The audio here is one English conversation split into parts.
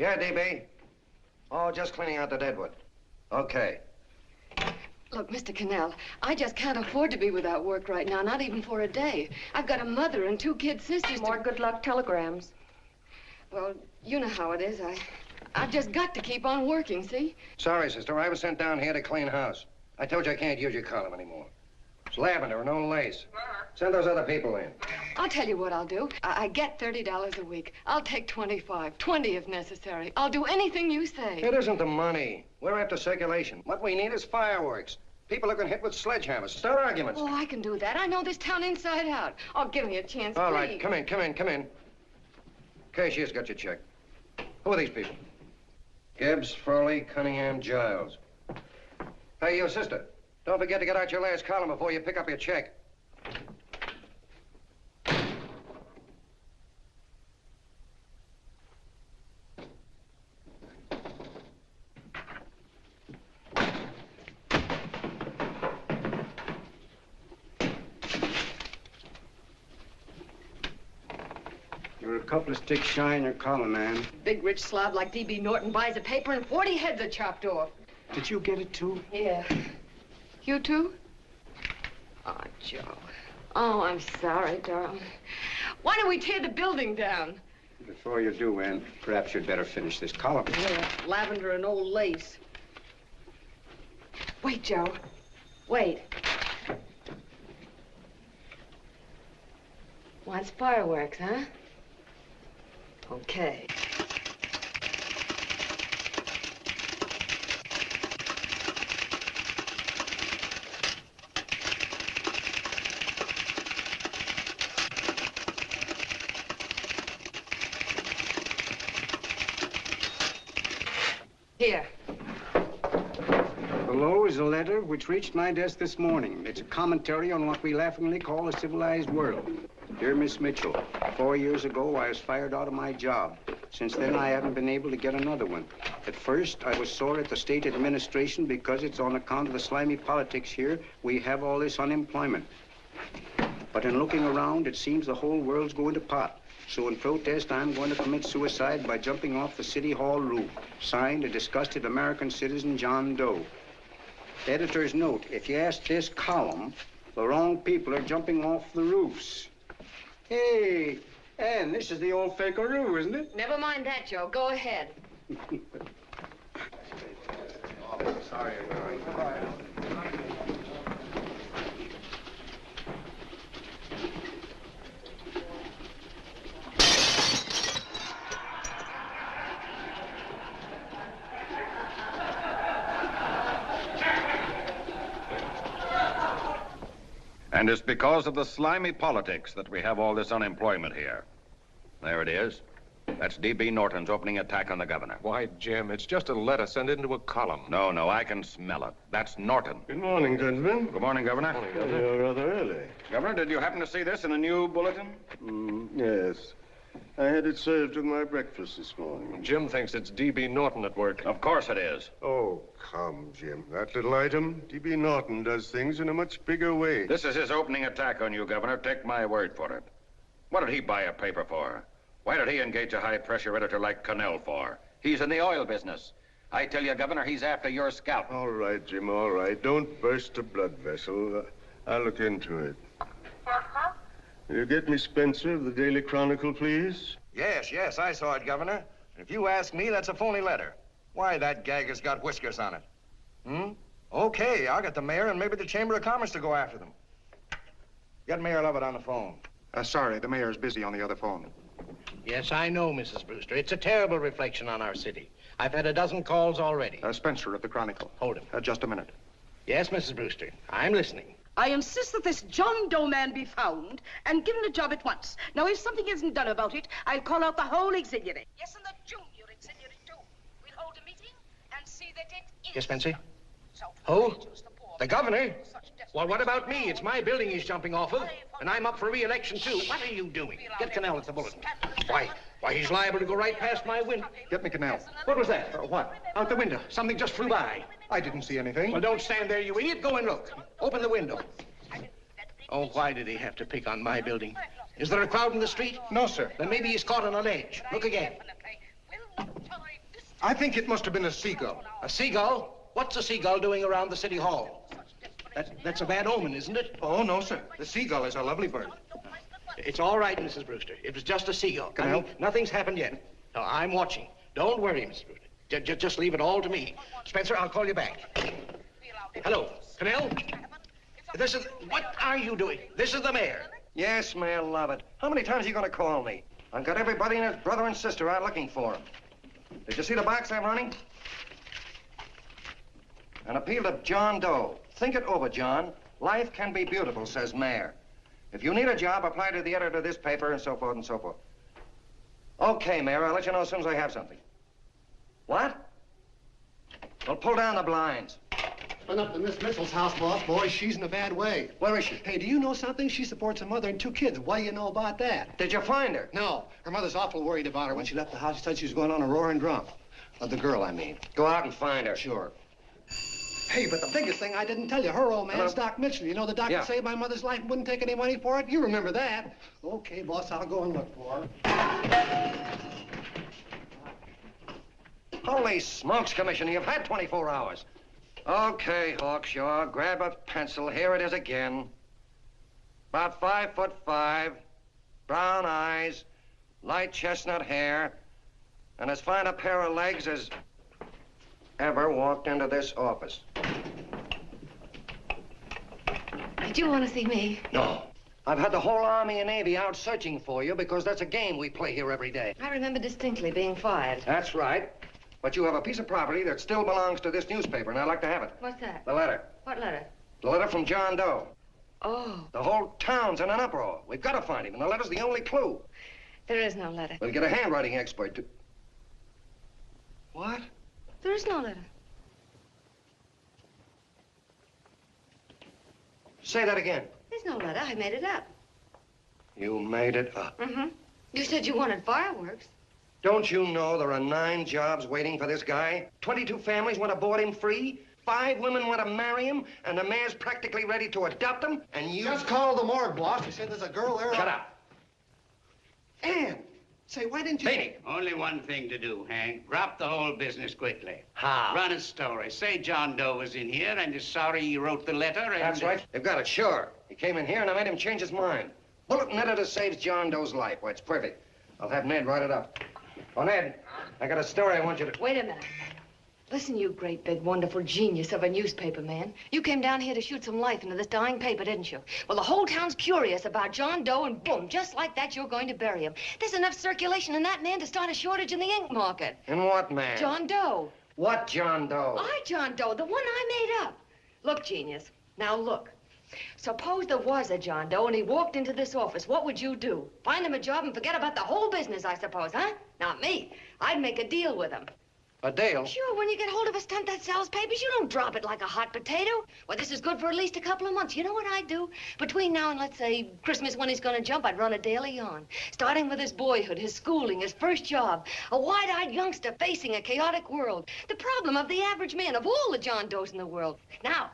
Yeah, DB. Oh, just cleaning out the deadwood. Okay. Look, Mr. Cannell, I just can't afford to be without work right now, not even for a day. I've got a mother and 2 kid sisters. More good luck telegrams. Well, you know how it is. I've just got to keep on working, see? Sorry, sister. I was sent down here to clean house. I told you I can't use your column anymore. It's lavender and no lace. Send those other people in. I'll tell you what I'll do. I get $30 a week. I'll take 25, 20 if necessary. I'll do anything you say. It isn't the money. We're after circulation. What we need is fireworks. People who can hit with sledgehammers. Start arguments. Oh, I can do that. I know this town inside out. Oh, give me a chance, All please. right, come in. Cashier's got your check. Who are these people? Gibbs, Furley, Cunningham, Giles. Hey, you sister. Don't forget to get out your last column before you pick up your check. You're a couple of sticks shy in your column, man. Big rich slob like D.B. Norton buys a paper and 40 heads are chopped off. Did you get it, too? Yeah. You too? Oh, Joe. Oh, I'm sorry, darling. Why don't we tear the building down? Before you do, Ann, perhaps you'd better finish this column. Yeah, lavender and old lace. Wait, Joe. Wait. Wants fireworks, huh? Okay. Here. Below is a letter which reached my desk this morning. It's a commentary on what we laughingly call a civilized world. Dear Miss Mitchell, 4 years ago, I was fired out of my job. Since then, I haven't been able to get another one. At first, I was sore at the state administration because it's on account of the slimy politics here we have all this unemployment. But in looking around, it seems the whole world's going to pot. So in protest, I'm going to commit suicide by jumping off the City Hall roof. Signed, a disgusted American citizen, John Doe. Editor's note, if you ask this column, the wrong people are jumping off the roofs. Hey, Ann, this is the old fakeroo, isn't it? Never mind that, Joe. Go ahead. Sorry. And it's because of the slimy politics that we have all this unemployment here. There it is. That's D.B. Norton's opening attack on the governor. Why, Jim, it's just a letter. Send it into a column. No, I can smell it. That's Norton. Good morning, gentlemen. Good morning, Governor. Morning, Governor. You're rather early. Governor, did you happen to see this in the new bulletin? Yes. I had it served with my breakfast this morning. Jim thinks it's D.B. Norton at work. Of course it is. Oh, come, Jim. That little item, D.B. Norton does things in a much bigger way. This is his opening attack on you, Governor. Take my word for it. What did he buy a paper for? Why did he engage a high-pressure editor like Cannell for? He's in the oil business. I tell you, Governor, he's after your scalp. All right, Jim, all right. Don't burst a blood vessel. I'll look into it. Will you get me Spencer of the Daily Chronicle, please? Yes, I saw it, Governor. If you ask me, that's a phony letter. Why, that gag has got whiskers on it. Okay, I'll get the mayor and maybe the Chamber of Commerce to go after them. Get Mayor Lovett on the phone. Sorry, the mayor's busy on the other phone. Yes, I know, Mrs. Brewster. It's a terrible reflection on our city. I've had a dozen calls already. Spencer of the Chronicle. Hold him. Just a minute. Yes, Mrs. Brewster. I'm listening. I insist that this John Doe man be found and given a job at once. Now, if something isn't done about it, I'll call out the whole auxiliary. Yes, and the junior auxiliary, too. We'll hold a meeting and see that it is. Yes, Spencer? Who? The governor? Well, what about me? It's my building he's jumping off of, and I'm up for re-election, too. What are you doing? Get Cannell at the bulletin. Why, he's liable to go right past my window. Get me Cannell. What was that? What? Out the window. Something just flew by. I didn't see anything. Well, don't stand there, you idiot. Go and look. Open the window. Oh, why did he have to pick on my building? Is there a crowd in the street? No, sir. Then maybe he's caught on a ledge. Look again. I think it must have been a seagull. A seagull? What's a seagull doing around the city hall? That's a bad omen, isn't it? Oh, no, sir. The seagull is a lovely bird. It's all right, Mrs. Brewster. It was just a seagull. Can I help? Nothing's happened yet. No, I'm watching. Don't worry, Mrs. Brewster. Just leave it all to me. Spencer, I'll call you back. Hello, Canal? What are you doing? This is the mayor. Yes, Mayor Lovett. How many times are you going to call me? I've got everybody and his brother and sister out looking for him. Did you see the box I'm running? An appeal to John Doe. Think it over, John. Life can be beautiful, says Mayor. If you need a job, apply to the editor of this paper and so forth and so forth. Okay, Mayor, I'll let you know as soon as I have something. What? Well, pull down the blinds. Been up to Miss Mitchell's house, boss. Boy, she's in a bad way. Where is she? Hey, do you know something? She supports a mother and 2 kids. What do you know about that? Did you find her? No. Her mother's awful worried about her. When she left the house, she said she was going on a roaring drunk. The girl, I mean. Go out and find her. Sure. Hey, but the biggest thing I didn't tell you, her old man's Hello? Doc Mitchell. You know the doctor saved my mother's life and wouldn't take any money for it? You remember that. Okay, boss, I'll go and look for her. Holy smokes, Commissioner, you've had 24 hours. Okay, Hawkshaw, grab a pencil. Here it is again. About 5'5", brown eyes, light chestnut hair, and as fine a pair of legs as ever walked into this office. Did you want to see me? No. I've had the whole Army and Navy out searching for you because that's a game we play here every day. I remember distinctly being fired. That's right. But you have a piece of property that still belongs to this newspaper, and I'd like to have it. What's that? The letter. What letter? The letter from John Doe. Oh, The whole town's in an uproar. We've got to find him, and the letter's the only clue. there is no letter. We'll get a handwriting expert to... What? There is no letter. Say that again. There's no letter. I made it up. You made it up. Mm-hmm. You said you wanted fireworks. Don't you know there are 9 jobs waiting for this guy? 22 families want to board him free. 5 women want to marry him, and the mayor's practically ready to adopt him, and you... Just call the morgue, boss. He said there's a girl there. Shut up. Ann, say, why didn't you... Beatty. Only one thing to do, Hank. Drop the whole business quickly. How? Run a story. Say John Doe was in here and is sorry he wrote the letter and... That's right. They've got it, sure. He came in here, and I made him change his mind. Bulletin editor saves John Doe's life. Why, it's perfect. I'll have Ned write it up. Oh, Ned, I got a story I want you to... Wait a minute. Listen, you great, big, wonderful genius of a newspaper man. You came down here to shoot some life into this dying paper, didn't you? Well, the whole town's curious about John Doe, and boom, just like that, you're going to bury him. There's enough circulation in that man to start a shortage in the ink market. In what man? John Doe. What John Doe? John Doe, the one I made up. Look, genius, now look. Suppose there was a John Doe and he walked into this office. What would you do? Find him a job and forget about the whole business, I suppose, huh? Not me. I'd make a deal with him. A deal? Sure, when you get hold of a stunt that sells papers, you don't drop it like a hot potato. Well, this is good for at least a couple of months. You know what I'd do? Between now and, let's say, Christmas when he's gonna jump, I'd run a daily on. Starting with his boyhood, his schooling, his first job. A wide-eyed youngster facing a chaotic world. The problem of the average man, of all the John Does in the world. Now,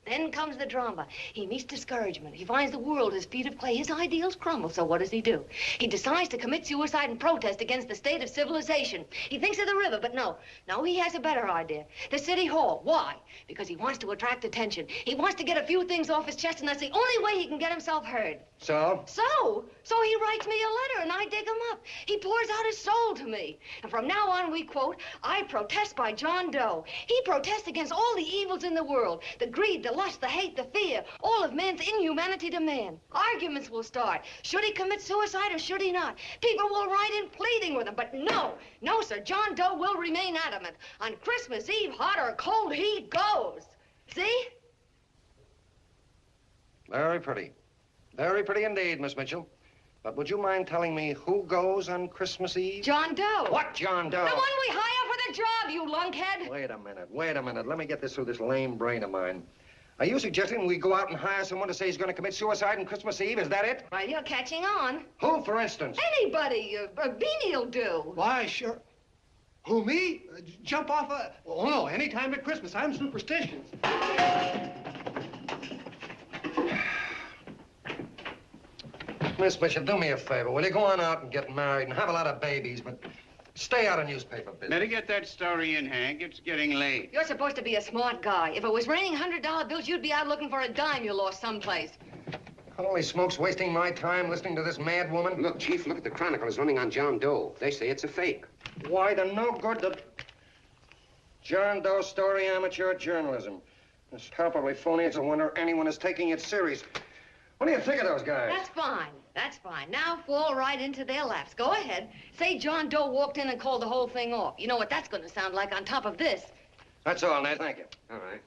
then comes the drama. He meets discouragement. He finds the world his feet of clay. His ideals crumble. So what does he do? He decides to commit suicide and protest against the state of civilization. He thinks of the river, but no. No, he has a better idea. The city hall. Why? Because he wants to attract attention. He wants to get a few things off his chest, and that's the only way he can get himself heard. So? So he writes me a letter, and I dig him up. He pours out his soul to me. And from now on, we quote, I protest by John Doe. He protests against all the evils in the world. The greed, the lust, the hate, the fear. All of man's inhumanity to man. Arguments will start. Should he commit suicide or should he not? People will write in pleading with him. But no, sir. John Doe will remain adamant. On Christmas Eve, hot or cold, he goes. See? Very pretty. Very pretty indeed, Miss Mitchell. But would you mind telling me who goes on Christmas Eve? John Doe. What John Doe? The one we hire for the job, you lunkhead. Wait a minute. Let me get this through this lame brain of mine. Are you suggesting we go out and hire someone to say he's going to commit suicide on Christmas Eve? Is that it? Well, you're catching on. Who, for instance? Anybody. Beanie'll do. Why, sure. Who, me? Jump off a... Oh, no, any time at Christmas. I'm superstitious. Miss Mitchell, do me a favor. Will you go on out and get married and have a lot of babies, but Stay out of newspaper business. Better get that story in, Hank. It's getting late. You're supposed to be a smart guy. If it was raining $100 bills, you'd be out looking for a dime you lost someplace. Holy smokes, wasting my time listening to this mad woman. Look, Chief, look at the Chronicle. It's running on John Doe. They say it's a fake. Why the no good the John Doe story amateur journalism. It's palpably phony. It's a wonder anyone is taking it serious. What do you think of those guys? That's fine. That's fine. Now fall right into their laps. Go ahead. Say John Doe walked in and called the whole thing off. You know what that's going to sound like on top of this. That's all, Ned. Thank you. All right.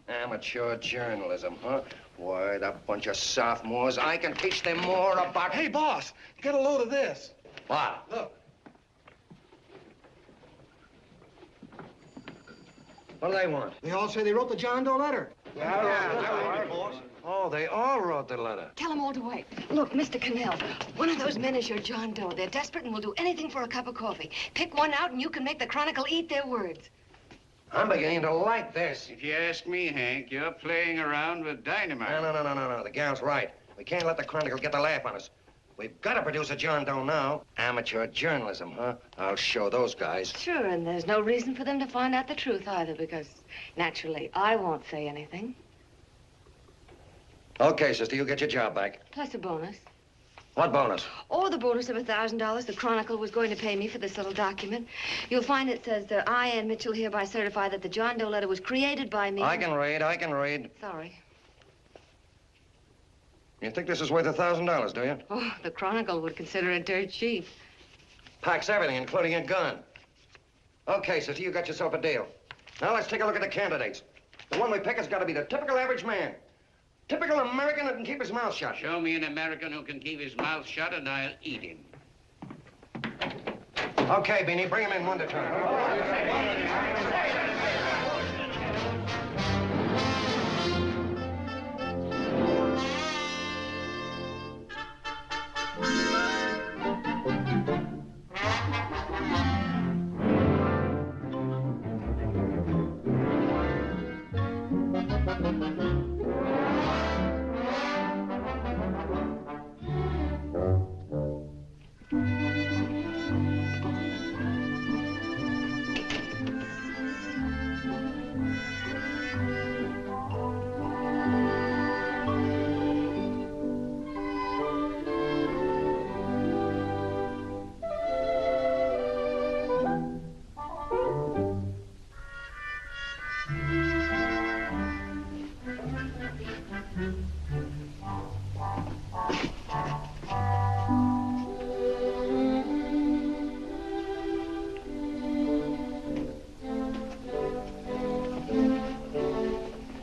Amateur journalism, huh? Why, that bunch of sophomores, I can teach them more about... Hey, boss, get a load of this. What? Look. What do they want? They all say they wrote the John Doe letter. Oh, they all wrote the letter. Tell them all to wait. Look, Mr. Cannell, one of those men is your John Doe. They're desperate and will do anything for a cup of coffee. Pick one out and you can make the Chronicle eat their words. I'm beginning to like this. If you ask me, Hank, you're playing around with dynamite. No. The gal's right. We can't let the Chronicle get the laugh on us. We've got to produce a John Doe now. Amateur journalism, huh? I'll show those guys. Sure, and there's no reason for them to find out the truth either, because naturally, I won't say anything. Okay, sister, you get your job back. Plus a bonus. What bonus? Oh, the bonus of $1,000 the Chronicle was going to pay me for this little document. You'll find it says that I, Ann Mitchell, hereby certify that the John Doe letter was created by me. I can read. Sorry. You think this is worth $1,000, do you? Oh, the Chronicle would consider it dirt cheap. Packs everything, including a gun. Okay, sister, you got yourself a deal. Now let's take a look at the candidates. The one we pick has got to be the typical average man. Typical American that can keep his mouth shut. Show me an American who can keep his mouth shut and I'll eat him. Okay, Beanie, bring him in one at a time.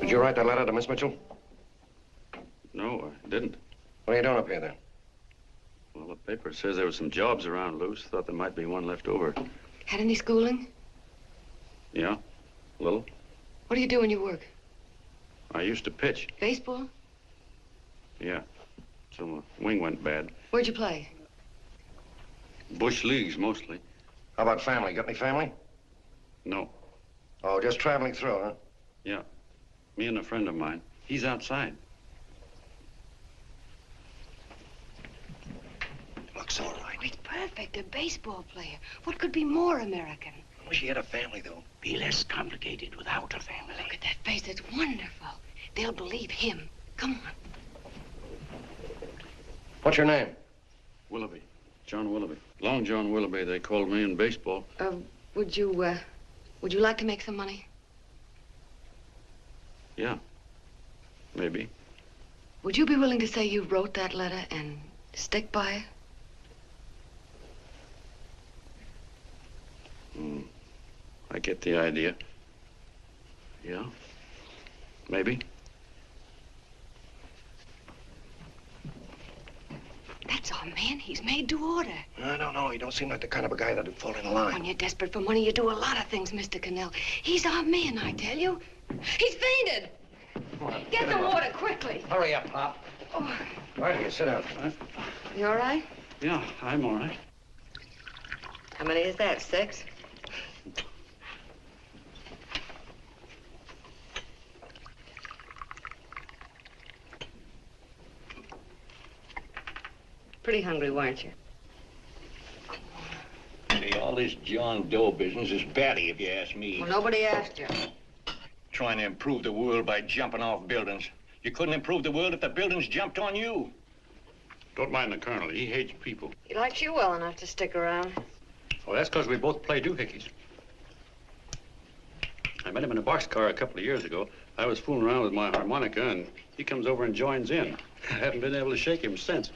Did you write that letter to Miss Mitchell? No, I didn't. What are you doing up here, then? Well, the paper says there were some jobs around loose. Thought there might be one left over. Had any schooling? Yeah, a little. What do you do when you work? I used to pitch. Baseball? Yeah. So my wing went bad. Where'd you play? Bush leagues, mostly. How about family? Got any family? No. Oh, just traveling through, huh? Yeah. Me and a friend of mine. He's outside. Looks all right. It's perfect. A baseball player. What could be more American? I wish he had a family, though. Be less complicated without a family. Look at that face. It's wonderful. They'll believe him. Come on. What's your name? Willoughby. John Willoughby. Long John Willoughby, they called me in baseball. Would you like to make some money? Yeah. Maybe. Would you be willing to say you wrote that letter and stick by it? I get the idea. Yeah. Maybe. That's our man. He's made to order. I don't know. He don't seem like the kind of a guy that'd fall in line. When you're desperate for money, you do a lot of things, Mr. Cannell. He's our man, I tell you. He's fainted. Come on, Get the water quickly. Hurry up, Pop. Oh. Right here, sit down. You all right? Yeah, I'm all right. How many is that, 6? Pretty hungry, weren't you? All this John Doe business is batty, if you ask me. Well, nobody asked you. Trying to improve the world by jumping off buildings. You couldn't improve the world if the buildings jumped on you. Don't mind the colonel. He hates people. He likes you well enough to stick around. Well, that's because we both play doohickeys. I met him in a boxcar a couple of years ago. I was fooling around with my harmonica, and he comes over and joins in. I haven't been able to shake him since.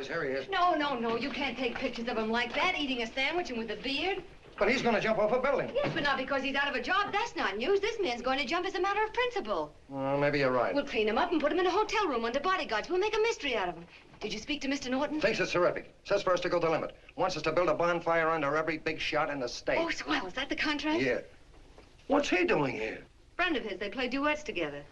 Here he is. No, you can't take pictures of him like that, eating a sandwich and with a beard. But he's going to jump off a building. Yes, but not because he's out of a job. That's not news. This man's going to jump as a matter of principle. Well, maybe you're right. We'll clean him up and put him in a hotel room under bodyguards. We'll make a mystery out of him. Did you speak to Mr. Norton? Thinks it's terrific. Says for us to go the limit. Wants us to build a bonfire under every big shot in the state. Oh, swell. Is that the contract? Yeah. What's he doing here? Friend of his. They play duets together.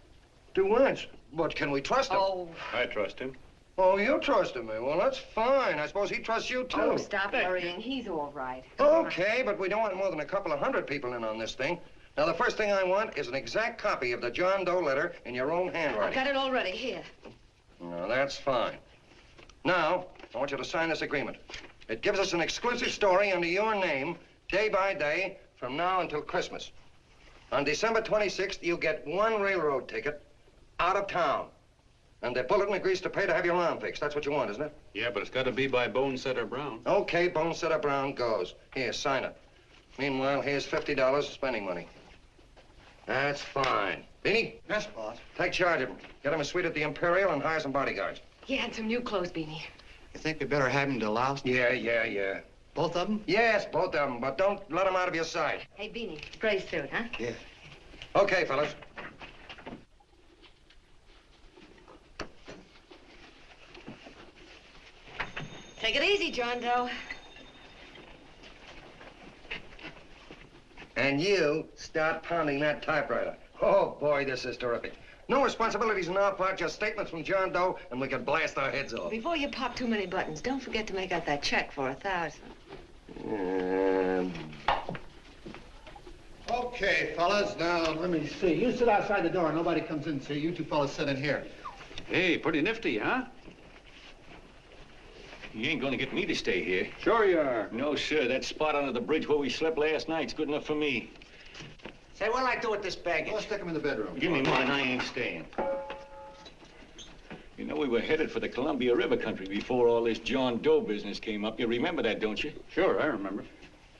Duets? But can we trust him? Oh. I trust him. Oh, you trusted me. Well, that's fine. I suppose he trusts you, too. Oh, stop worrying. He's all right. Okay, but we don't want more than a couple of hundred people in on this thing. Now, the first thing I want is an exact copy of the John Doe letter in your own handwriting. I've got it already. Here. No, that's fine. Now, I want you to sign this agreement. It gives us an exclusive story under your name, day by day, from now until Christmas. On December 26th, you get one railroad ticket out of town. And the bulletin agrees to pay to have your arm fixed. That's what you want, isn't it? Yeah, but it's got to be by Bonesetter Brown. Okay, Bonesetter Brown goes. Here, sign it. Meanwhile, here's $50 spending money. That's fine. Beanie? Yes, boss. Take charge of him. Get him a suite at the Imperial and hire some bodyguards. Yeah, and some new clothes, Beanie. You think we better have him to Laos? Yeah. Both of them? Yes, both of them, but don't let them out of your sight. Hey, Beanie, gray suit, huh? Yeah. Okay, fellas. Take it easy, John Doe. And you start pounding that typewriter. Oh, boy, this is terrific. No responsibilities on our part, just statements from John Doe, and we can blast our heads off. Before you pop too many buttons, don't forget to make out that check for 1,000. Okay, fellas, now, let me see. You sit outside the door. Nobody comes in, see? You two fellas sit in here. Hey, pretty nifty, huh? You ain't gonna get me to stay here. Sure you are. No, sir. That spot under the bridge where we slept last night's good enough for me. Say, what'll I do with this baggage? Go stick him in the bedroom. Give me mine. I ain't staying. You know, we were headed for the Columbia River country before all this John Doe business came up. You remember that, don't you? Sure, I remember.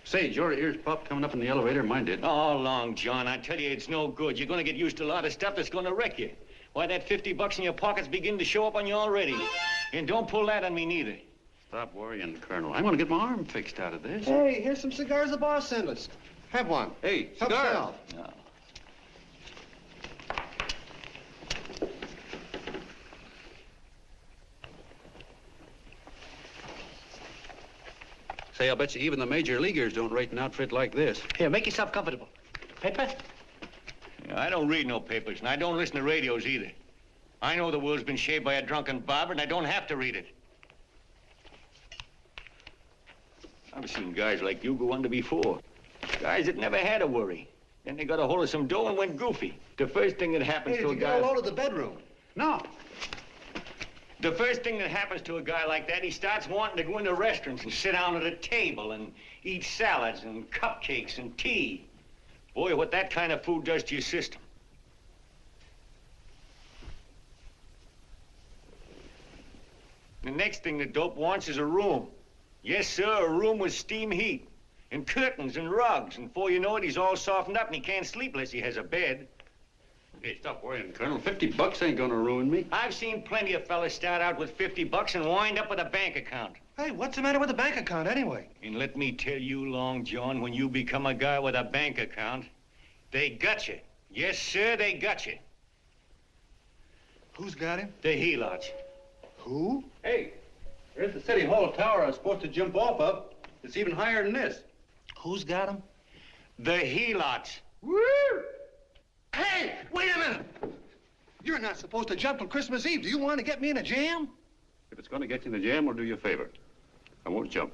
Say, did your ears pop coming up in the elevator? Mine did. All along, John. I tell you, it's no good. You're gonna get used to a lot of stuff that's gonna wreck you. Why, that $50 in your pocket's beginning to show up on you already. And don't pull that on me, neither. Stop worrying, Colonel. I'm gonna get my arm fixed out of this. Hey, here's some cigars the boss sent us. Have one. Hey, Help cigar. yourself. No. Say, I'll bet you even the major leaguers don't rate an outfit like this. Here, make yourself comfortable. Paper? I don't read no papers, and I don't listen to radios either. I know the world's been shaped by a drunken barber, and I don't have to read it. I've seen guys like you go under before. Guys that never had a worry. Then they got a hold of some dough and went goofy. The first thing that happens Hey, to did a you guy... get a load of the bedroom? No. The first thing that happens to a guy like that, he starts wanting to go into restaurants and sit down at a table and eat salads and cupcakes and tea. Boy, what that kind of food does to your system. The next thing the dope wants is a room. Yes, sir, a room with steam heat and curtains and rugs. And before you know it, he's all softened up and he can't sleep unless he has a bed. Hey, stop worrying, Colonel. $50 ain't gonna ruin me. I've seen plenty of fellas start out with $50 and wind up with a bank account. Hey, what's the matter with the bank account anyway? And let me tell you, Long John, when you become a guy with a bank account, they got you. Yes, sir, they got you. Who's got him? The helots. Who? Hey, there's the City Hall tower I was supposed to jump off of. It's even higher than this. Who's got him? The helots. Woo! Hey, wait a minute! You're not supposed to jump till Christmas Eve. Do you want to get me in a jam? If it's going to get you in the jam, we'll do you a favor. I won't jump.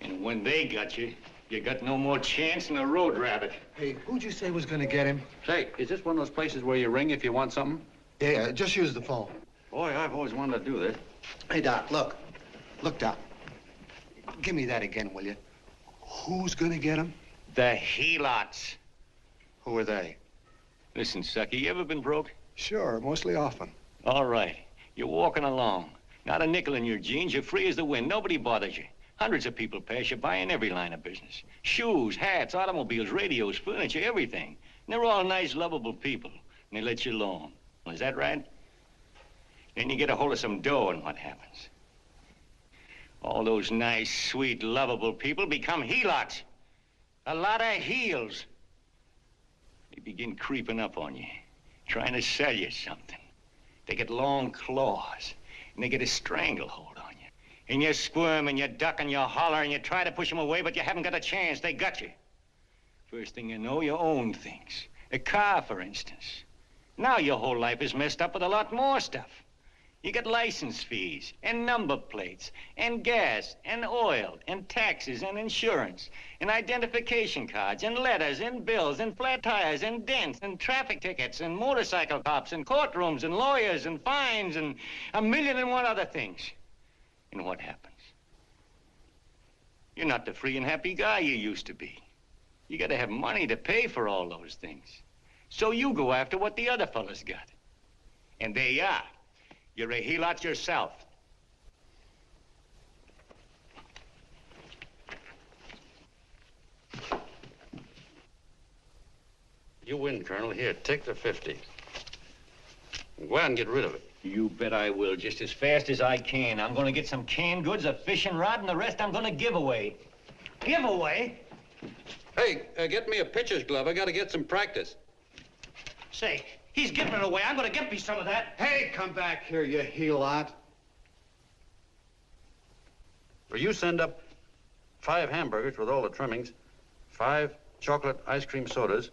And when they got you, you got no more chance than a road rabbit. Hey, who'd you say was gonna get him? Say, is this one of those places where you ring if you want something? Yeah, just use the phone. Boy, I've always wanted to do this. Hey, Doc, look. Look, Doc. Give me that again, will you? Who's gonna get him? The helots. Who are they? Listen, sucker, you ever been broke? Sure, mostly often. All right. You're walking along. Not a nickel in your jeans. You're free as the wind. Nobody bothers you. Hundreds of people pass you by in every line of business. Shoes, hats, automobiles, radios, furniture, everything. And they're all nice, lovable people. And they let you alone. Well, is that right? Then you get a hold of some dough, and what happens? All those nice, sweet, lovable people become helots. A lot of heels. They begin creeping up on you, trying to sell you something. They get long claws, and they get a stranglehold on you. And you squirm, and you duck, and you holler, and you try to push them away, but you haven't got a chance. They got you. First thing you know, you own things. A car, for instance. Now your whole life is messed up with a lot more stuff. You get license fees, and number plates, and gas, and oil, and taxes, and insurance, and identification cards, and letters, and bills, and flat tires, and dents, and traffic tickets, and motorcycle cops, and courtrooms, and lawyers, and fines, and 1,000,001 other things. And what happens? You're not the free and happy guy you used to be. You gotta have money to pay for all those things. So you go after what the other fellas got. And there you are. You're a helot yourself. You win, Colonel. Here, take the 50. Go out and get rid of it. You bet I will, just as fast as I can. I'm gonna get some canned goods, a fishing rod, and the rest I'm gonna give away. Give away? Hey, get me a pitcher's glove. I gotta get some practice. Say, he's giving it away. I'm gonna get me some of that. Hey, come back here, you helot. Well, you send up 5 hamburgers with all the trimmings, 5 chocolate ice cream sodas,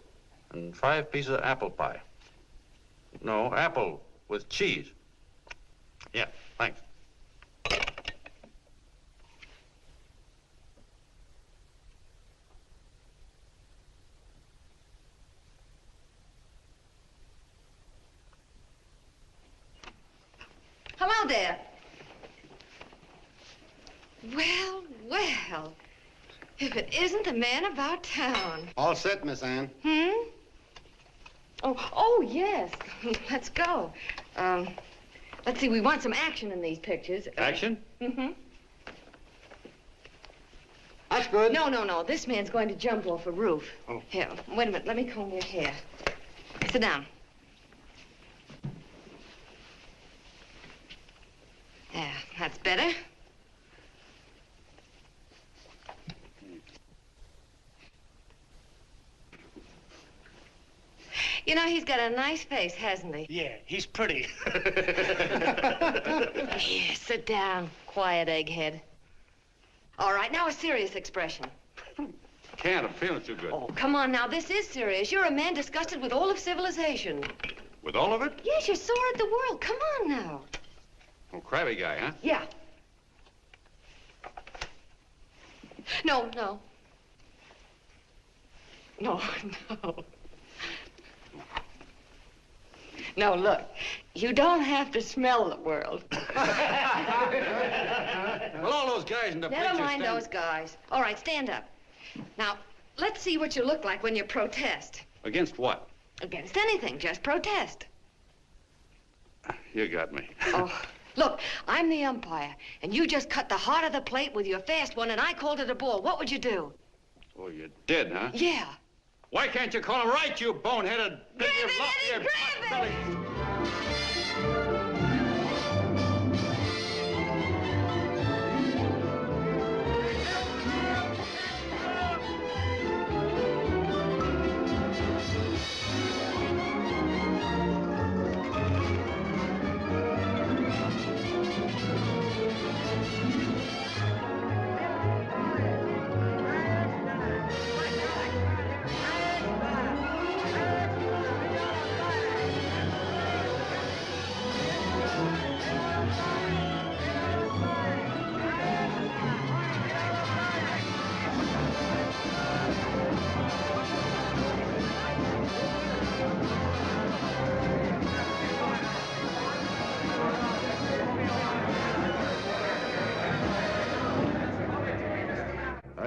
and 5 pieces of apple pie. No, apple with cheese. Yeah, thanks. Hello there. Well, well. If it isn't the man about town. All set, Miss Anne. Oh, yes. Let's go. Let's see, we want some action in these pictures. Action? Mm-hmm. That's good. No. This man's going to jump off a roof. Oh. Here, wait a minute. Let me comb your hair. Sit down. Yeah, that's better. You know, he's got a nice face, hasn't he? Yeah, he's pretty. Here, sit down. Quiet, egghead. All right, now a serious expression. Can't. I'm feeling too good. Oh, come on now. This is serious. You're a man disgusted with all of civilization. With all of it? Yes, you're sore at the world. Come on now. Oh, crabby guy, huh? Yeah. No. No, look. You don't have to smell the world. Well, all those guys in the picture Never mind stand... those guys. All right, stand up. Now, let's see what you look like when you protest. Against what? Against anything, just protest. You got me. Oh, look, I'm the umpire, and you just cut the heart of the plate with your fast one, and I called it a ball. What would you do? Oh, you did, huh? Yeah. Why can't you call him right, you boneheaded... Grab it, Eddie, grab it!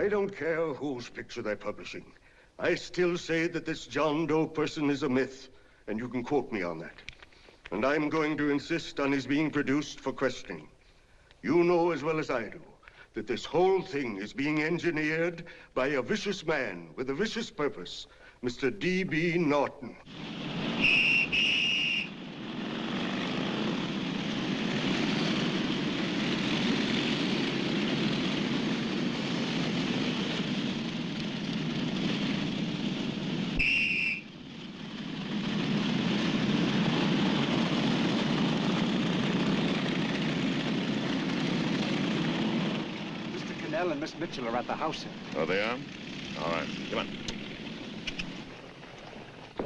I don't care whose picture they're publishing. I still say that this John Doe person is a myth, and you can quote me on that. And I'm going to insist on his being produced for questioning. You know as well as I do that this whole thing is being engineered by a vicious man with a vicious purpose, Mr. D.B. Norton. And Miss Mitchell are at the house, sir. Oh, they are? All right, come on.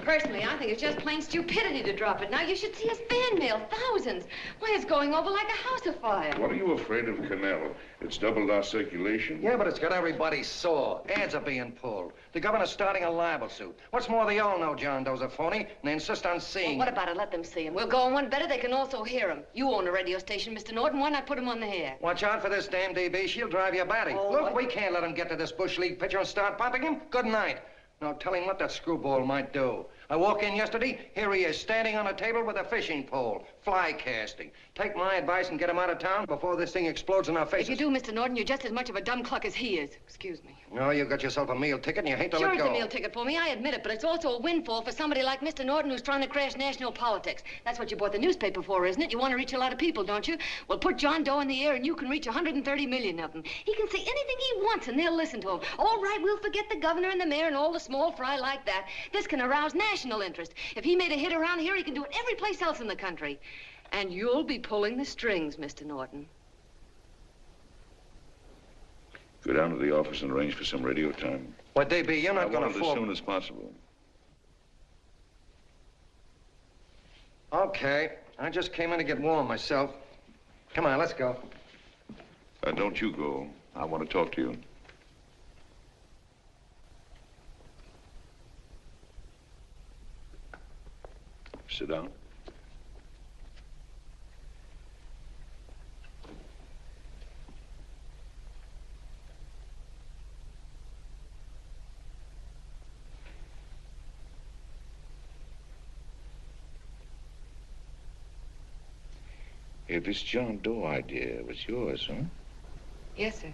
Personally, I think it's just plain stupidity to drop it. Now, you should see his fan mail, thousands. Why, it's going over like a house afire. What are you afraid of, Canelo? It's doubled our circulation. Yeah, but it's got everybody sore. Ads are being pulled. The governor's starting a libel suit. What's more, they all know John Doe's a phony, and they insist on seeing Well, what about it? Let them see him. We'll go on one better. They can also hear him. You own a radio station, Mr. Norton. Why not put him on the air? Watch out for this damn DB. She'll drive you batty. Oh, Look, what? we can't let him get to this Bush League pitcher and start pumping him. Good night. Now, tell him what that screwball might do. I walk in yesterday, here he is, standing on a table with a fishing pole, fly casting. Take my advice and get him out of town before this thing explodes in our faces. If you do, Mr. Norton, you're just as much of a dumb cluck as he is. Excuse me. No, you got yourself a meal ticket and you hate to Sure, let it's go. a meal ticket for me, I admit it, but it's also a windfall for somebody like Mr. Norton who's trying to crash national politics. That's what you bought the newspaper for, isn't it? You want to reach a lot of people, don't you? Well, put John Doe in the air and you can reach 130 million of them. He can say anything he wants and they'll listen to him. All right, we'll forget the governor and the mayor and all the small fry like that. This can arouse national interest. If he made a hit around here, he can do it every place else in the country. And you'll be pulling the strings, Mr. Norton. Go down to the office and arrange for some radio time. What, DB, you're not going I want to it fall... as soon as possible. Okay. I just came in to get warm myself. Come on, let's go. Don't you go. I want to talk to you. Sit down. Hey, this John Doe idea was yours, huh? Yes, sir.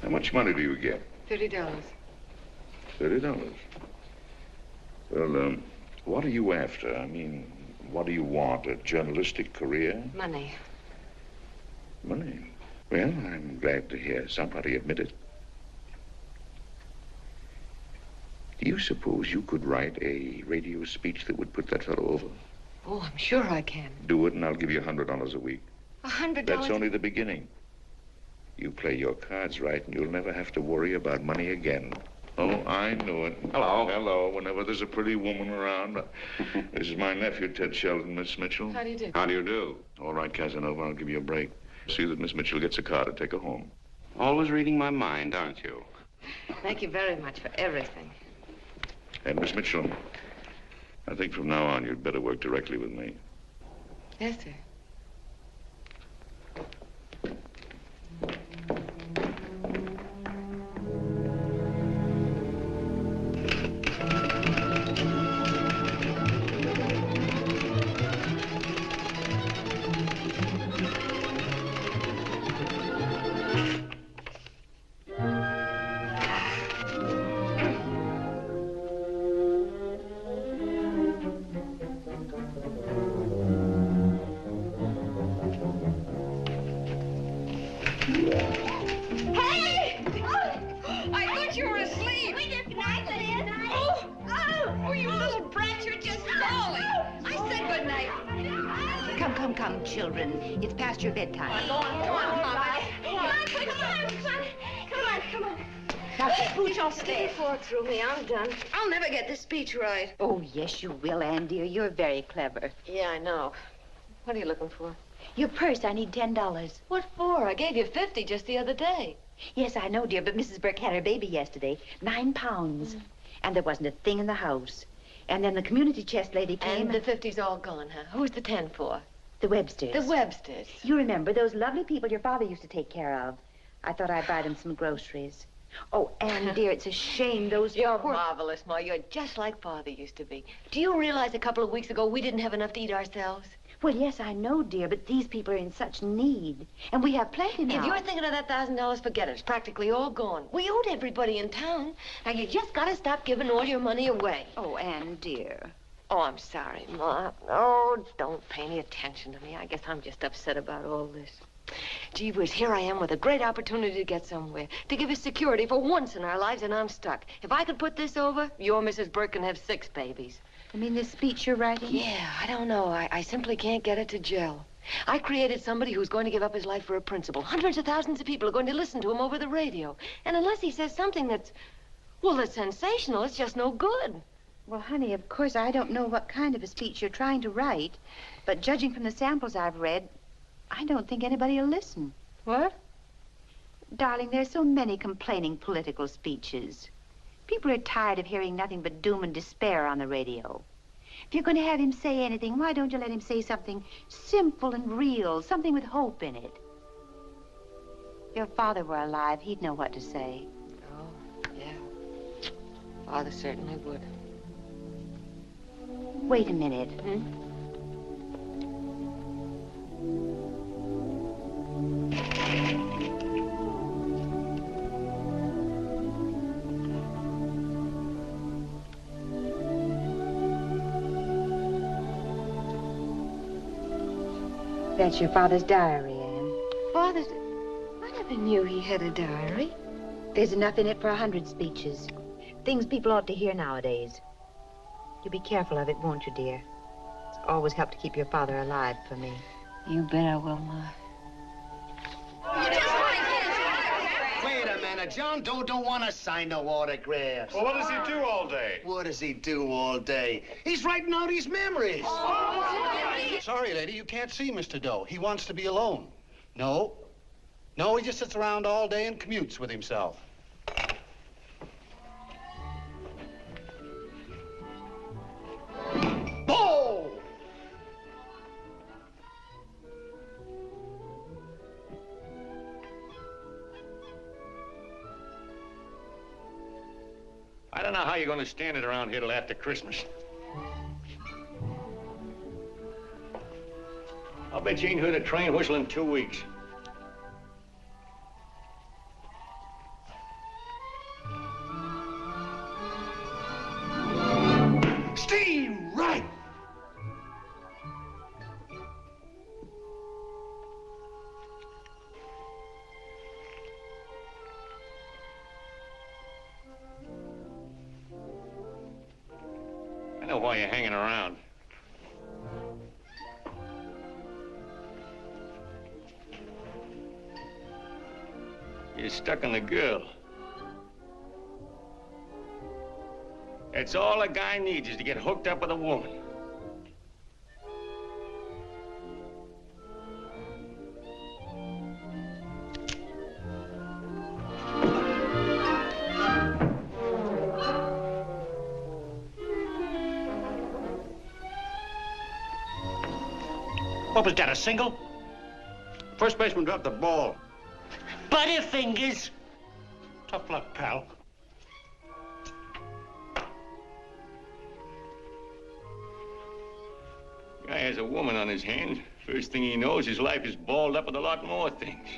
How much money do you get? $30. $30. Well, what are you after? I mean, what do you want? A journalistic career? Money. Money? Well, I'm glad to hear somebody admit it. Do you suppose you could write a radio speech that would put that fellow over? Oh, I'm sure I can. Do it, and I'll give you $100 a week. $100? That's only the beginning. You play your cards right, and you'll never have to worry about money again. Oh, I know it. Hello. Hello. Whenever there's a pretty woman around. This is my nephew, Ted Sheldon, Miss Mitchell. How do you do? How do you do? All right, Casanova, I'll give you a break. See that Miss Mitchell gets a car to take her home. Always reading my mind, aren't you? Thank you very much for everything. And Miss Mitchell, I think from now on you'd better work directly with me. Yes, sir. Come, children. It's past your bedtime. Go on, Mama. Come on. Now, pooch off Stick your fork through me. I'm done. I'll never get this speech right. Oh, yes, you will, Ann, dear. You're very clever. Yeah, I know. What are you looking for? Your purse, I need $10. What for? I gave you 50 just the other day. Yes, I know, dear, but Mrs. Burke had her baby yesterday. 9 pounds. And there wasn't a thing in the house. And then the community chest lady came. And the 50's all gone, huh? Who's the 10 for? The Websters. The Websters. You remember those lovely people your father used to take care of. I thought I'd buy them some groceries. Oh, Anne, dear, it's a shame those You're poor... marvelous, Ma. You're just like Father used to be. Do you realize a couple of weeks ago we didn't have enough to eat ourselves? Well, yes, I know, dear, but these people are in such need. And we have plenty now. If you're thinking of that $1,000, forget it. It's practically all gone. We owed everybody in town. Now, you just gotta stop giving all your money away. Oh, Anne, dear. Oh, I'm sorry, Ma. Oh, don't pay any attention to me. I guess I'm just upset about all this. Gee whiz, here I am with a great opportunity to get somewhere, to give us security for once in our lives, and I'm stuck. If I could put this over, your Mrs. Burke can have 6 babies. You mean this speech you're writing? Yeah, I don't know. I simply can't get it to gel. I created somebody who's going to give up his life for a principle. Hundreds of thousands of people are going to listen to him over the radio. And unless he says something that's, well, that's sensational, it's just no good. Well, honey, of course, I don't know what kind of a speech you're trying to write, but judging from the samples I've read, I don't think anybody will listen. What? Darling, there's so many complaining political speeches. People are tired of hearing nothing but doom and despair on the radio. If you're going to have him say anything, why don't you let him say something simple and real, something with hope in it? If your father were alive, he'd know what to say. Oh, yeah. Father certainly would. Wait a minute. That's your father's diary, Anne. Father's... I never knew he had a diary. There's enough in it for 100 speeches. Things people ought to hear nowadays. You'll be careful of it, won't you, dear? It's always helped to keep your father alive for me. You bet I will, Ma. Wait a minute. John Doe don't want to sign no autographs. Well, what does he do all day? What does he do all day? He's writing out his memories. Sorry, lady, you can't see Mr. Doe. He wants to be alone. No, he just sits around all day and commutes with himself. Bo! I don't know how you're going to stand it around here till after Christmas. I'll bet you ain't heard a train whistle in 2 weeks. Steam right! I know why you're hanging around. You're stuck on the girl. That's all a guy needs, is to get hooked up with a woman. What was that, a single? First baseman dropped the ball. Butterfingers. Tough luck, pal. Guy has a woman on his hands. First thing he knows, his life is balled up with a lot more things.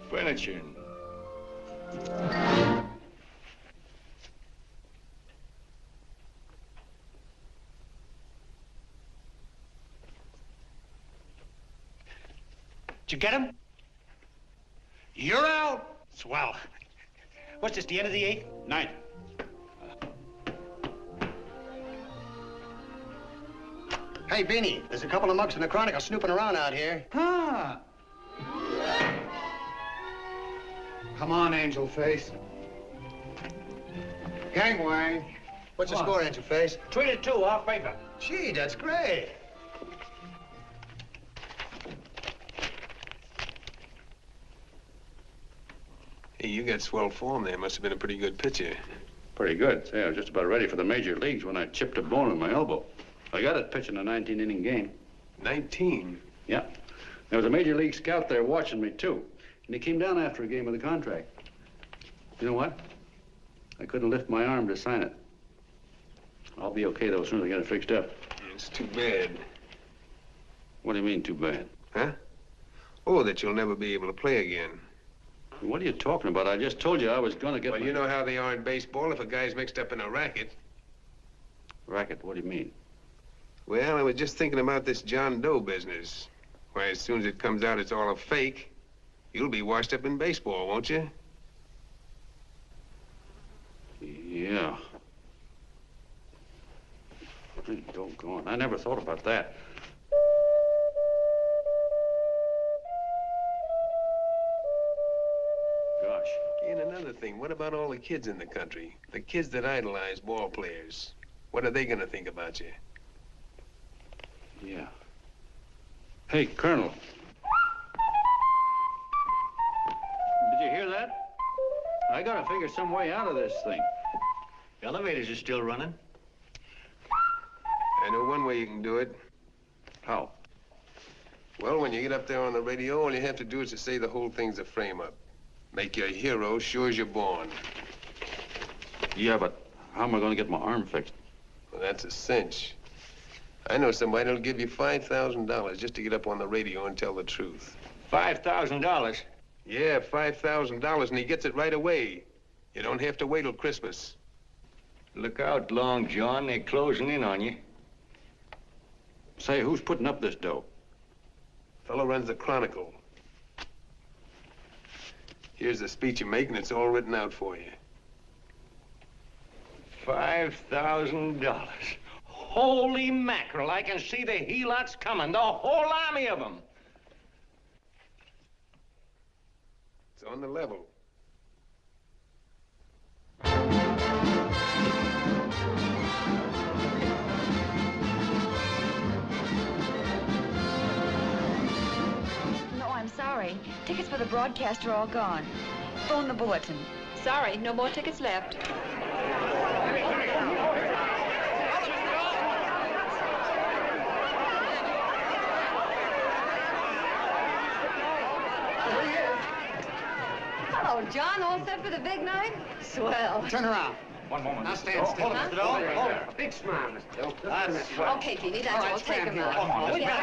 Furniture and... Did you get him? You're out. Swell. What's this, the end of the 8th? 9th. Hey, Beanie, there's a couple of mugs from the Chronicle snooping around out here. Huh. Come on, Angel Face. Gangway. What's the score, Angel Face? 3-2, our favor. Gee, that's great. Hey, you got swell form there. Must have been a pretty good pitcher. Pretty good. Say, I was just about ready for the major leagues when I chipped a bone in my elbow. I got it pitching a 19-inning game. 19? Yeah. There was a major league scout there watching me, too. And he came down after a game of the contract. You know what? I couldn't lift my arm to sign it. I'll be okay, though, as soon as I get it fixed up. It's too bad. What do you mean, too bad? Huh? Oh, that you'll never be able to play again. What are you talking about? I just told you I was going to get Well, you know how they are in baseball if a guy's mixed up in a racket. Racket? What do you mean? Well, I was just thinking about this John Doe business. Why, as soon as it comes out it's all a fake, you'll be washed up in baseball, won't you? Yeah. Hey, doggone. I never thought about that. Gosh. And another thing, what about all the kids in the country? The kids that idolize ball players. What are they gonna think about you? Yeah. Hey, Colonel. Did you hear that? I gotta figure some way out of this thing. The elevators are still running. I know one way you can do it. How? Well, when you get up there on the radio, all you have to do is to say the whole thing's a frame-up. Make you a hero sure as you're born. Yeah, but how am I gonna get my arm fixed? Well, that's a cinch. I know somebody that'll give you $5,000 just to get up on the radio and tell the truth. $5,000? Yeah, $5,000, and he gets it right away. You don't have to wait till Christmas. Look out, Long John. They're closing in on you. Say, who's putting up this dough? Fellow runs the Chronicle. Here's the speech you make, and it's all written out for you. $5,000. Holy mackerel, I can see the helots coming, the whole army of them. It's on the level. No, I'm sorry. Tickets for the broadcast are all gone. Phone the bulletin. Sorry, no more tickets left. Hello, John. All set for the big night? Swell. Turn around. One moment. Now stand still. Hold it, Mr. Doe. Hold it. Big smile, Mr. Doe. That's swell. Okay, Jeannie, that's All right, all. Take stand him here. out. Come on, Oh, let's yeah.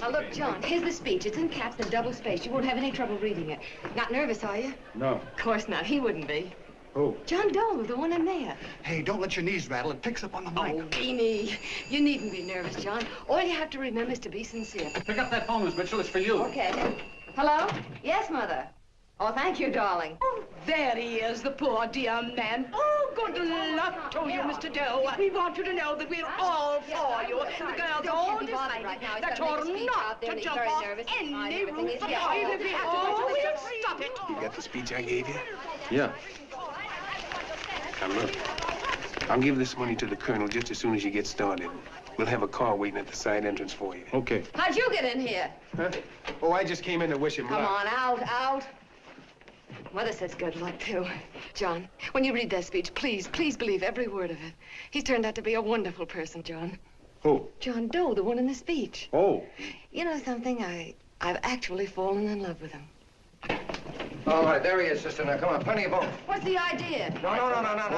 Now, look, John, here's the speech. It's in caps and double-spaced. You won't have any trouble reading it. Not nervous, are you? No. Of course not. He wouldn't be. Who? John Doe, the one in there. Hey, don't let your knees rattle. It picks up on the mic. Oh, Beanie, you needn't be nervous, John. All you have to remember is to be sincere. Pick up that phone, Miss Mitchell. It's for you. Okay. Hello? Yes, Mother. Oh, thank you, darling. Oh, there he is, the poor dear man. Oh, good luck to you, Mr. Doe. We want you to know that we're all for you. The girls all decided that you're not to jump off any roof at all. Even if we have to go to we'll stop it. You got the speech I gave you? Yeah. Now, look. I'll give this money to the colonel just as soon as you get started. We'll have a car waiting at the side entrance for you. Okay. How'd you get in here? Huh? Oh, I just came in to wish him luck. Come on, out. Mother says good luck, too. John, when you read that speech, please believe every word of it. He's turned out to be a wonderful person, John. Who? John Doe, the one in the speech. Oh. You know something? I've actually fallen in love with him. All right, there he is, sister. Now, come on, plenty of both. What's the idea? No,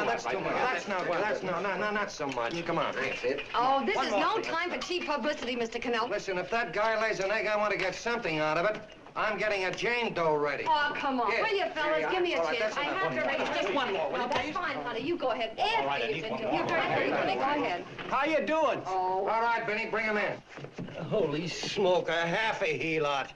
that's too much. That's not so much. Come on. That's it. Oh, this is no time for cheap publicity, Mr. Cannell. Listen, if that guy lays an egg, I want to get something out of it. I'm getting a Jane Doe ready. Oh, come on. Here. Will you, fellas? Give me a All right, chance. that's I enough. have to raise just one more. Now, that's fine, honey. You go ahead. All right, I need one more. You're very pretty, honey. Go ahead. How you doing? Oh. All right, Benny, bring him in. Holy smoke, a half a helot.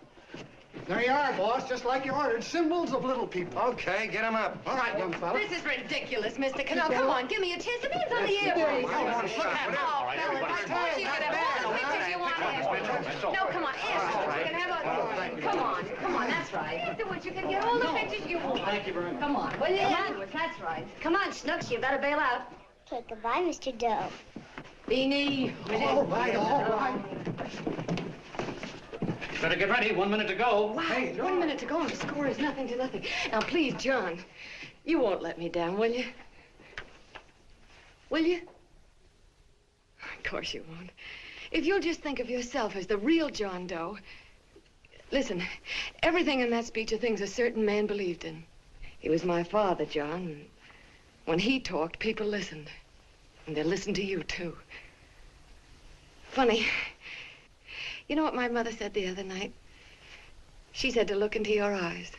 There you are, boss, just like you ordered. Symbols of little people. Okay, get him up. All right, young fella. This is ridiculous, Mr. Cannell. Come on, give me a chance. The man's on the air. Please. One shot. Oh, fellas, of course you can have all the pictures you want afterwards. No, come on, ask. You can have a... Come on, that's right. Afterwards, you can get all the pictures you want. Thank you very much. Come on, will you? Afterwards, that's right. Come on, Snooks, you better bail out. Okay, goodbye, Mr. Doe. Beanie. All right. Better get ready. 1 minute to go. Wow, 1 minute to go and the score is nothing to nothing. Now, please, John, you won't let me down, will you? Will you? Of course you won't. If you'll just think of yourself as the real John Doe. Listen, everything in that speech are things a certain man believed in. He was my father, John. And when he talked, people listened. And they listened to you, too. Funny. You know what my mother said the other night? She said to look into your eyes,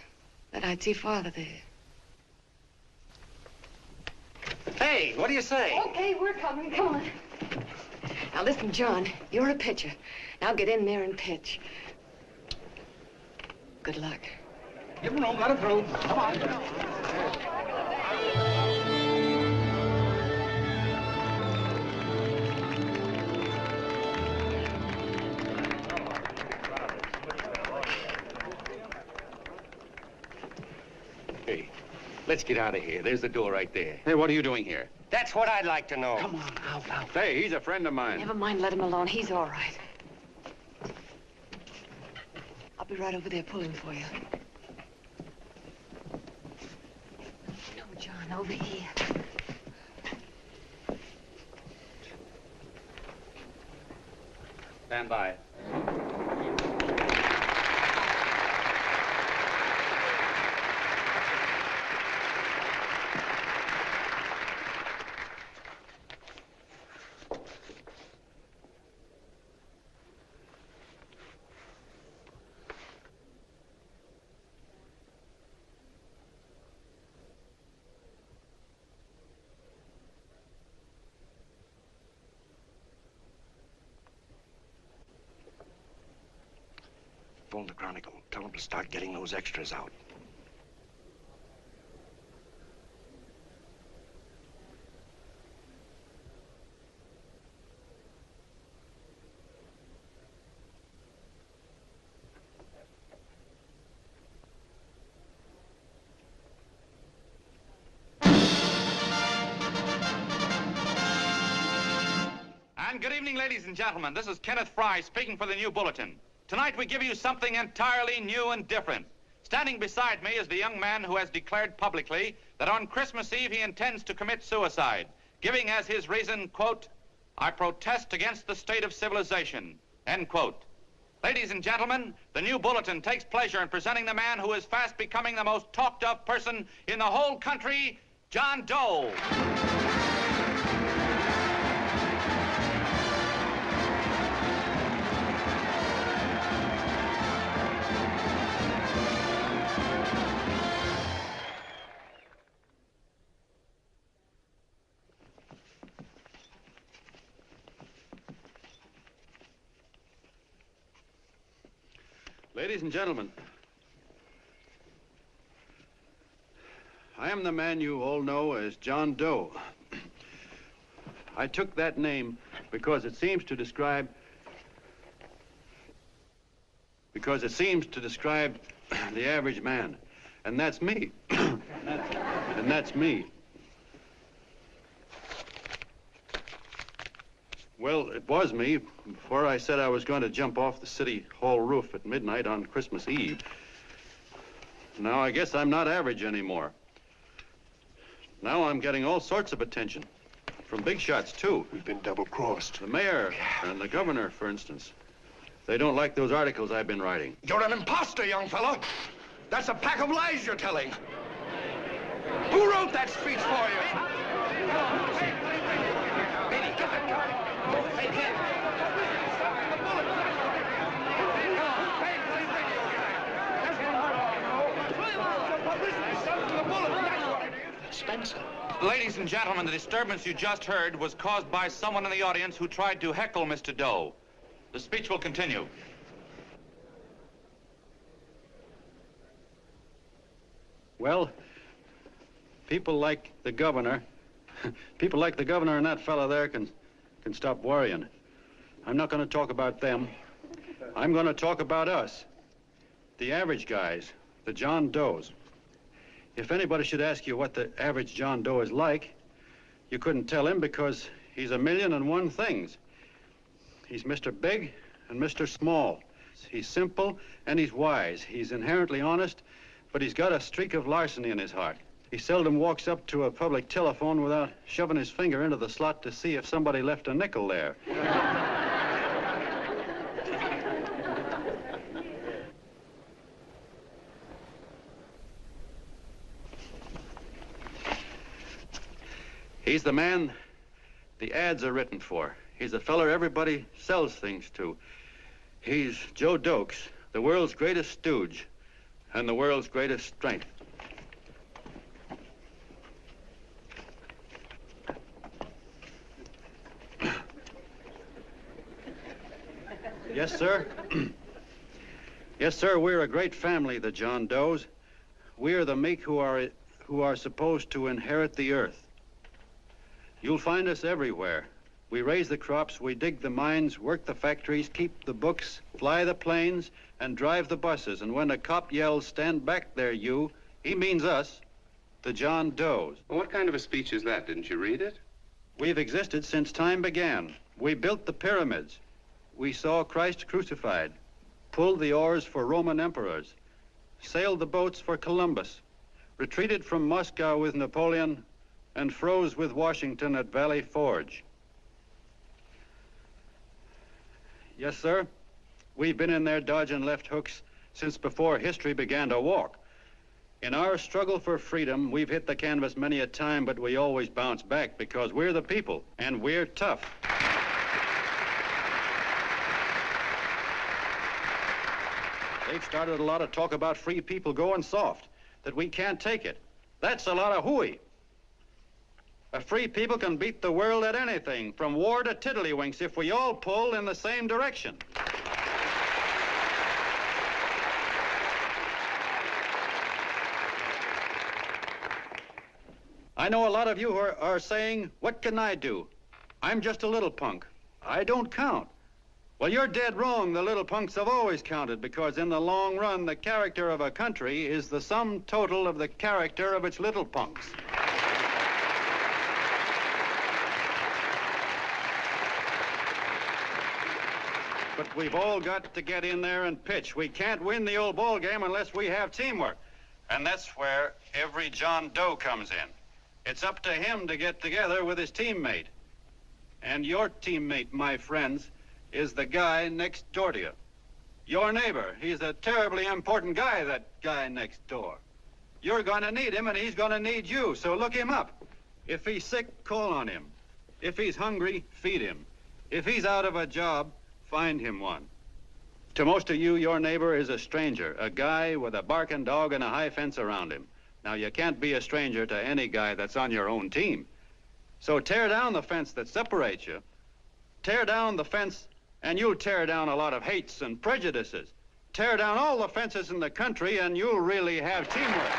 that I'd see Father there. Hey, what do you say? Okay, we're coming. Come on. Now, listen, John, you're a pitcher. Now get in there and pitch. Good luck. Give him room, let him through. Come on. Hey, let's get out of here. There's the door right there. Hey, what are you doing here? That's what I'd like to know. Come on, out. Hey, he's a friend of mine. Never mind, let him alone. He's all right. I'll be right over there pulling for you. No, John, over here. Stand by. Phone the Chronicle. Tell them to start getting those extras out. And good evening, ladies and gentlemen. This is Kenneth Fry speaking for the New Bulletin. Tonight we give you something entirely new and different. Standing beside me is the young man who has declared publicly that on Christmas Eve he intends to commit suicide, giving as his reason, quote, "I protest against the state of civilization," end quote. Ladies and gentlemen, the New Bulletin takes pleasure in presenting the man who is fast becoming the most talked of person in the whole country, John Doe. Ladies and gentlemen, I am the man you all know as John Doe. I took that name because it seems to describe the average man. And that's me. And that's me. Well, it was me before I said I was going to jump off the city hall roof at midnight on Christmas Eve. Now I guess I'm not average anymore. Now I'm getting all sorts of attention. From big shots, too. We've been double-crossed. The mayor and the governor, for instance. They don't like those articles I've been writing. You're an imposter, young fella. That's a pack of lies you're telling. Who wrote that speech for you? Benny, get that guy. Hey, kid. Spencer. Ladies and gentlemen, the disturbance you just heard was caused by someone in the audience who tried to heckle Mr. Doe. The speech will continue. Well, people like the governor and that fella there can stop worrying. I'm not going to talk about them. I'm going to talk about us. The average guys, the John Does. If anybody should ask you what the average John Doe is like, you couldn't tell him because he's a million and one things. He's Mr. Big and Mr. Small. He's simple and he's wise. He's inherently honest, but he's got a streak of larceny in his heart. He seldom walks up to a public telephone without shoving his finger into the slot to see if somebody left a nickel there. He's the man the ads are written for. He's a feller everybody sells things to. He's Joe Dokes, the world's greatest stooge and the world's greatest strength. Yes, sir. Yes, sir, we're a great family, the John Does. We are the meek who are supposed to inherit the earth. You'll find us everywhere. We raise the crops, we dig the mines, work the factories, keep the books, fly the planes, and drive the buses. And when a cop yells, "Stand back there, you," he means us, the John Does. Well, what kind of a speech is that? Didn't you read it? We've existed since time began. We built the pyramids. We saw Christ crucified, pulled the oars for Roman emperors, sailed the boats for Columbus, retreated from Moscow with Napoleon, and froze with Washington at Valley Forge. Yes, sir. We've been in there dodging left hooks since before history began to walk. In our struggle for freedom, we've hit the canvas many a time, but we always bounce back because we're the people, and we're tough. They've started a lot of talk about free people going soft, that we can't take it. That's a lot of hooey. A free people can beat the world at anything, from war to tiddlywinks, if we all pull in the same direction. I know a lot of you are saying, "What can I do? I'm just a little punk. I don't count." Well, you're dead wrong. The little punks have always counted, because in the long run, the character of a country is the sum total of the character of its little punks. But we've all got to get in there and pitch. We can't win the old ball game unless we have teamwork. And that's where every John Doe comes in. It's up to him to get together with his teammate. And your teammate, my friends, is the guy next door to you. Your neighbor. He's a terribly important guy, that guy next door. You're going to need him, and he's going to need you, so look him up. If he's sick, call on him. If he's hungry, feed him. If he's out of a job, find him one. To most of you, your neighbor is a stranger, a guy with a barking dog and a high fence around him. Now, you can't be a stranger to any guy that's on your own team. So tear down the fence that separates you. Tear down the fence, and you'll tear down a lot of hates and prejudices. Tear down all the fences in the country, and you'll really have teamwork.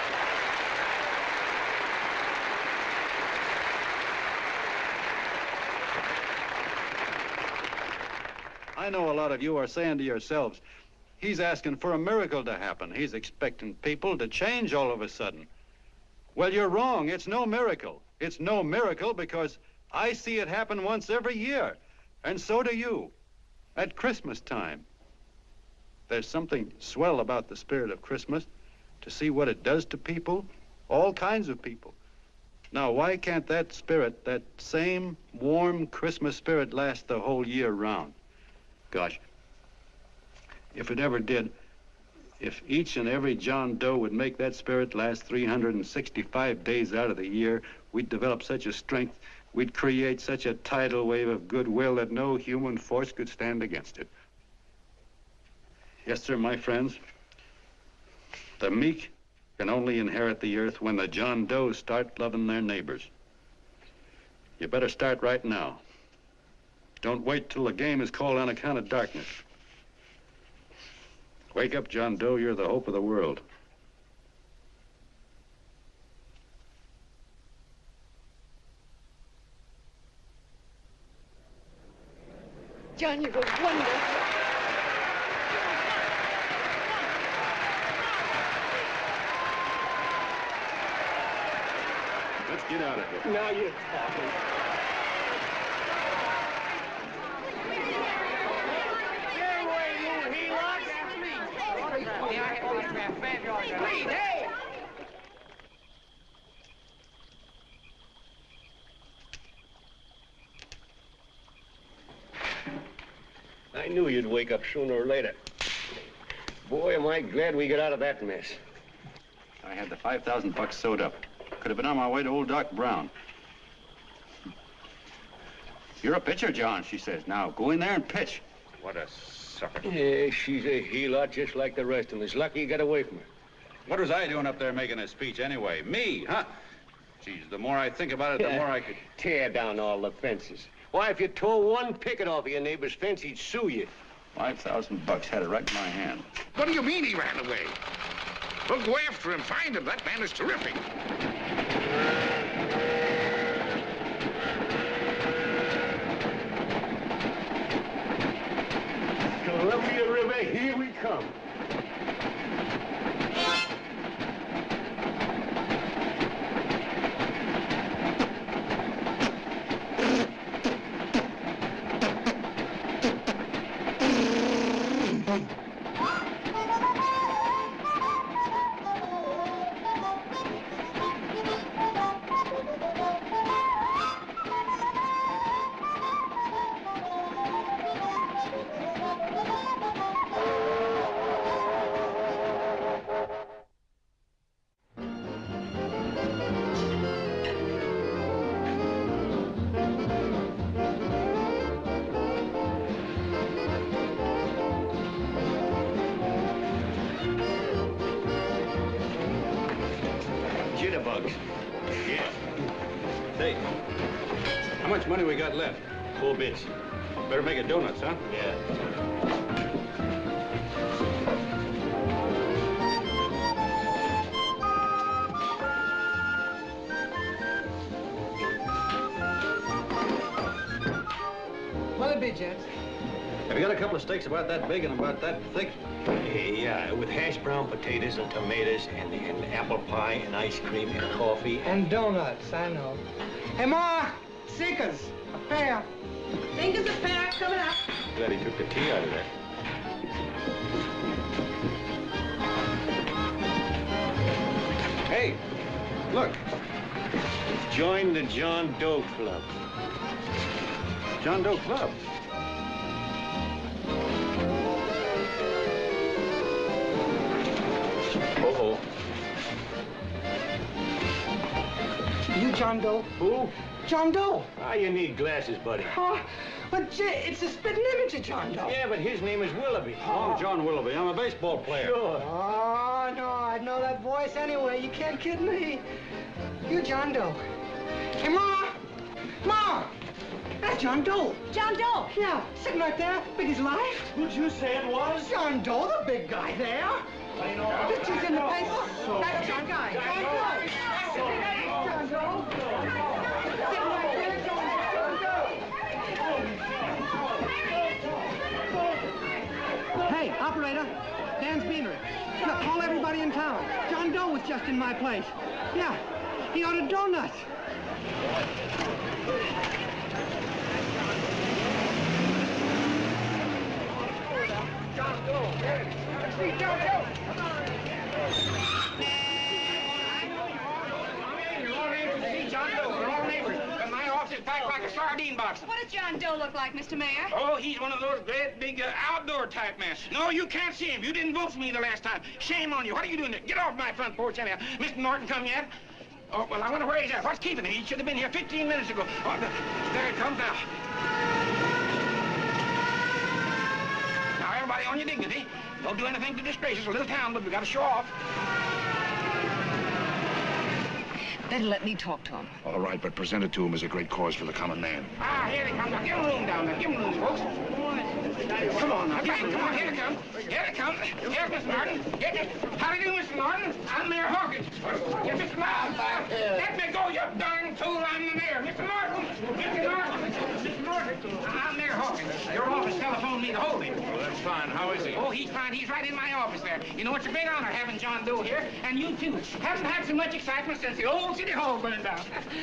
I know a lot of you are saying to yourselves, "He's asking for a miracle to happen. He's expecting people to change all of a sudden." Well, you're wrong. It's no miracle. It's no miracle because I see it happen once every year, and so do you, at Christmas time. There's something swell about the spirit of Christmas, to see what it does to people, all kinds of people. Now, why can't that spirit, that same warm Christmas spirit, last the whole year round? Gosh, if it ever did, if each and every John Doe would make that spirit last 365 days out of the year, we'd develop such a strength, we'd create such a tidal wave of goodwill that no human force could stand against it. Yes, sir, my friends, the meek can only inherit the earth when the John Does start loving their neighbors. You better start right now. Don't wait till the game is called on account of darkness. Wake up, John Doe. You're the hope of the world. John, you were wonderful. Let's get out of here. Now you're talking. I knew you'd wake up sooner or later. Boy, am I glad we got out of that mess. I had the $5,000 sewed up. Could have been on my way to old Doc Brown. You're a pitcher, John, she says. Now, go in there and pitch. What a sucker. Yeah, she's a heel-lot just like the rest of us. Lucky you got away from her. What was I doing up there making a speech anyway? Me, huh? Geez, the more I think about it, the more I could... Tear down all the fences. Why, if you tore one picket off of your neighbor's fence, he'd sue you. $5,000 had it right in my hand. What do you mean he ran away? Well, go after him, find him. That man is terrific. Columbia River, here we come. Jitterbugs. Yeah. Say, how much money we got left? 4 bits. Better make it donuts, huh? Yeah. What'll it be, gents? Have you got a couple of steaks about that big and about that thick? Yeah, with hash brown potatoes and tomatoes and apple pie and ice cream and coffee. And donuts, I know. Hey, Ma, Seekers, a pair. Seekers, a pair, coming up. Glad he took the tea out of that. Hey, look. Join the John Doe Club. John Doe Club. Uh-oh. You John Doe? Who? John Doe. Ah, you need glasses, buddy. Oh, but Jay, it's a spitting image of John Doe. Yeah, but his name is Willoughby. Oh, I'm John Willoughby. I'm a baseball player. Sure. Oh, no, I'd know that voice anyway. You can't kid me. You John Doe. Hey, Ma! Ma! That's John Doe. John Doe? Yeah, sitting right there, big as life. Who'd you say it was? John Doe, the big guy there. I know. Pictures in the paper. That's John Guy. John Doe. John Doe. Sitting right there, John Doe. Hey, operator. Dan's Beanery. Look, call everybody in town. John Doe was just in my place. Yeah, he ordered donuts. John Doe. Let's see John Doe. John Doe, we're all neighbors. And my office is packed like a sardine box. What does John Doe look like, Mr. Mayor? Oh, he's one of those great big outdoor type men. No, you can't see him. You didn't vote for me the last time. Shame on you. What are you doing there? Get off my front porch anyhow. Mr. Norton come yet? Oh, well, I wonder where he's at. What's keeping him? He should have been here 15 minutes ago. Oh, there he comes now. Now, everybody on your dignity. Don't do anything to disgrace us. A little town, but we got to show off. Better let me talk to him. All right, but present it to him as a great cause for the common man. Ah, here they come. Now, give him room down there. Give him room, folks. Come on now. Come on. Here they come. Here they come. Here's Mr. Norton. How do you do, Mr. Norton? I'm Mayor Hawkins. Yes, Mr. Norton. Let me go, you darn fool. I'm the mayor. Mr. Norton. Mr. Norton. Mr. Norton. I'm Mayor Hawkins. Your office telephoned me to hold him. Well, that's fine. How is he? Oh, he's fine. He's right in my office there. You know, it's a great honor having John Doe here, and you too. Haven't had so much excitement since the old City Hall burned down.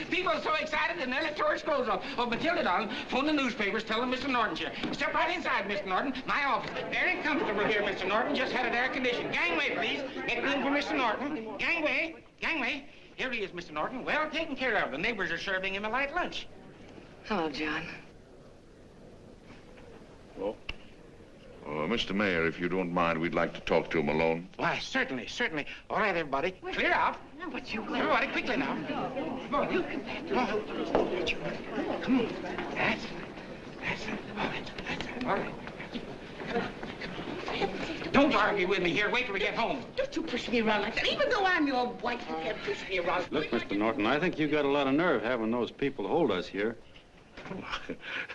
People are so excited they nearly tore his clothes off. Oh, Matilda, darling, phone the newspapers, tell them Mr. Norton's here. Step right inside, Mr. Norton. My office. Very comfortable here, Mr. Norton. Just had it air conditioned. Gangway, please. Get room for Mr. Norton. Gangway. Gangway. Here he is, Mr. Norton. Well taken care of. The neighbors are serving him a light lunch. Hello, John. Well, Mr. Mayor, if you don't mind, we'd like to talk to him alone. Why, certainly, certainly. All right, everybody. Clear out. Everybody, quickly now. Come on, you. Come on. Come on. That's All right. Don't argue with me here. Wait till we get home. Don't you push me around like that. Even though I'm your wife, you can't push me around. Look, Mr. Norton, I think you got a lot of nerve having those people hold us here.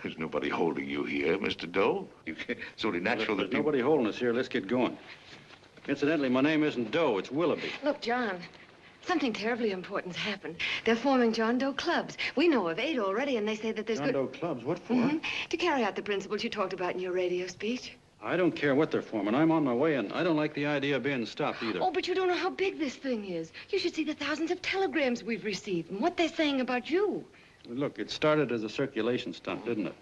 There's nobody holding you here, Mr. Doe. It's only natural There's that people... nobody holding us here. Let's get going. Incidentally, my name isn't Doe, it's Willoughby. Look, John, something terribly important's happened. They're forming John Doe clubs. We know of 8 already, and they say that there's John Doe clubs? What for? To carry out the principles you talked about in your radio speech. I don't care what they're forming. I'm on my way, and I don't like the idea of being stopped either. Oh, but you don't know how big this thing is. You should see the thousands of telegrams we've received and what they're saying about you. Look, it started as a circulation stunt, didn't it?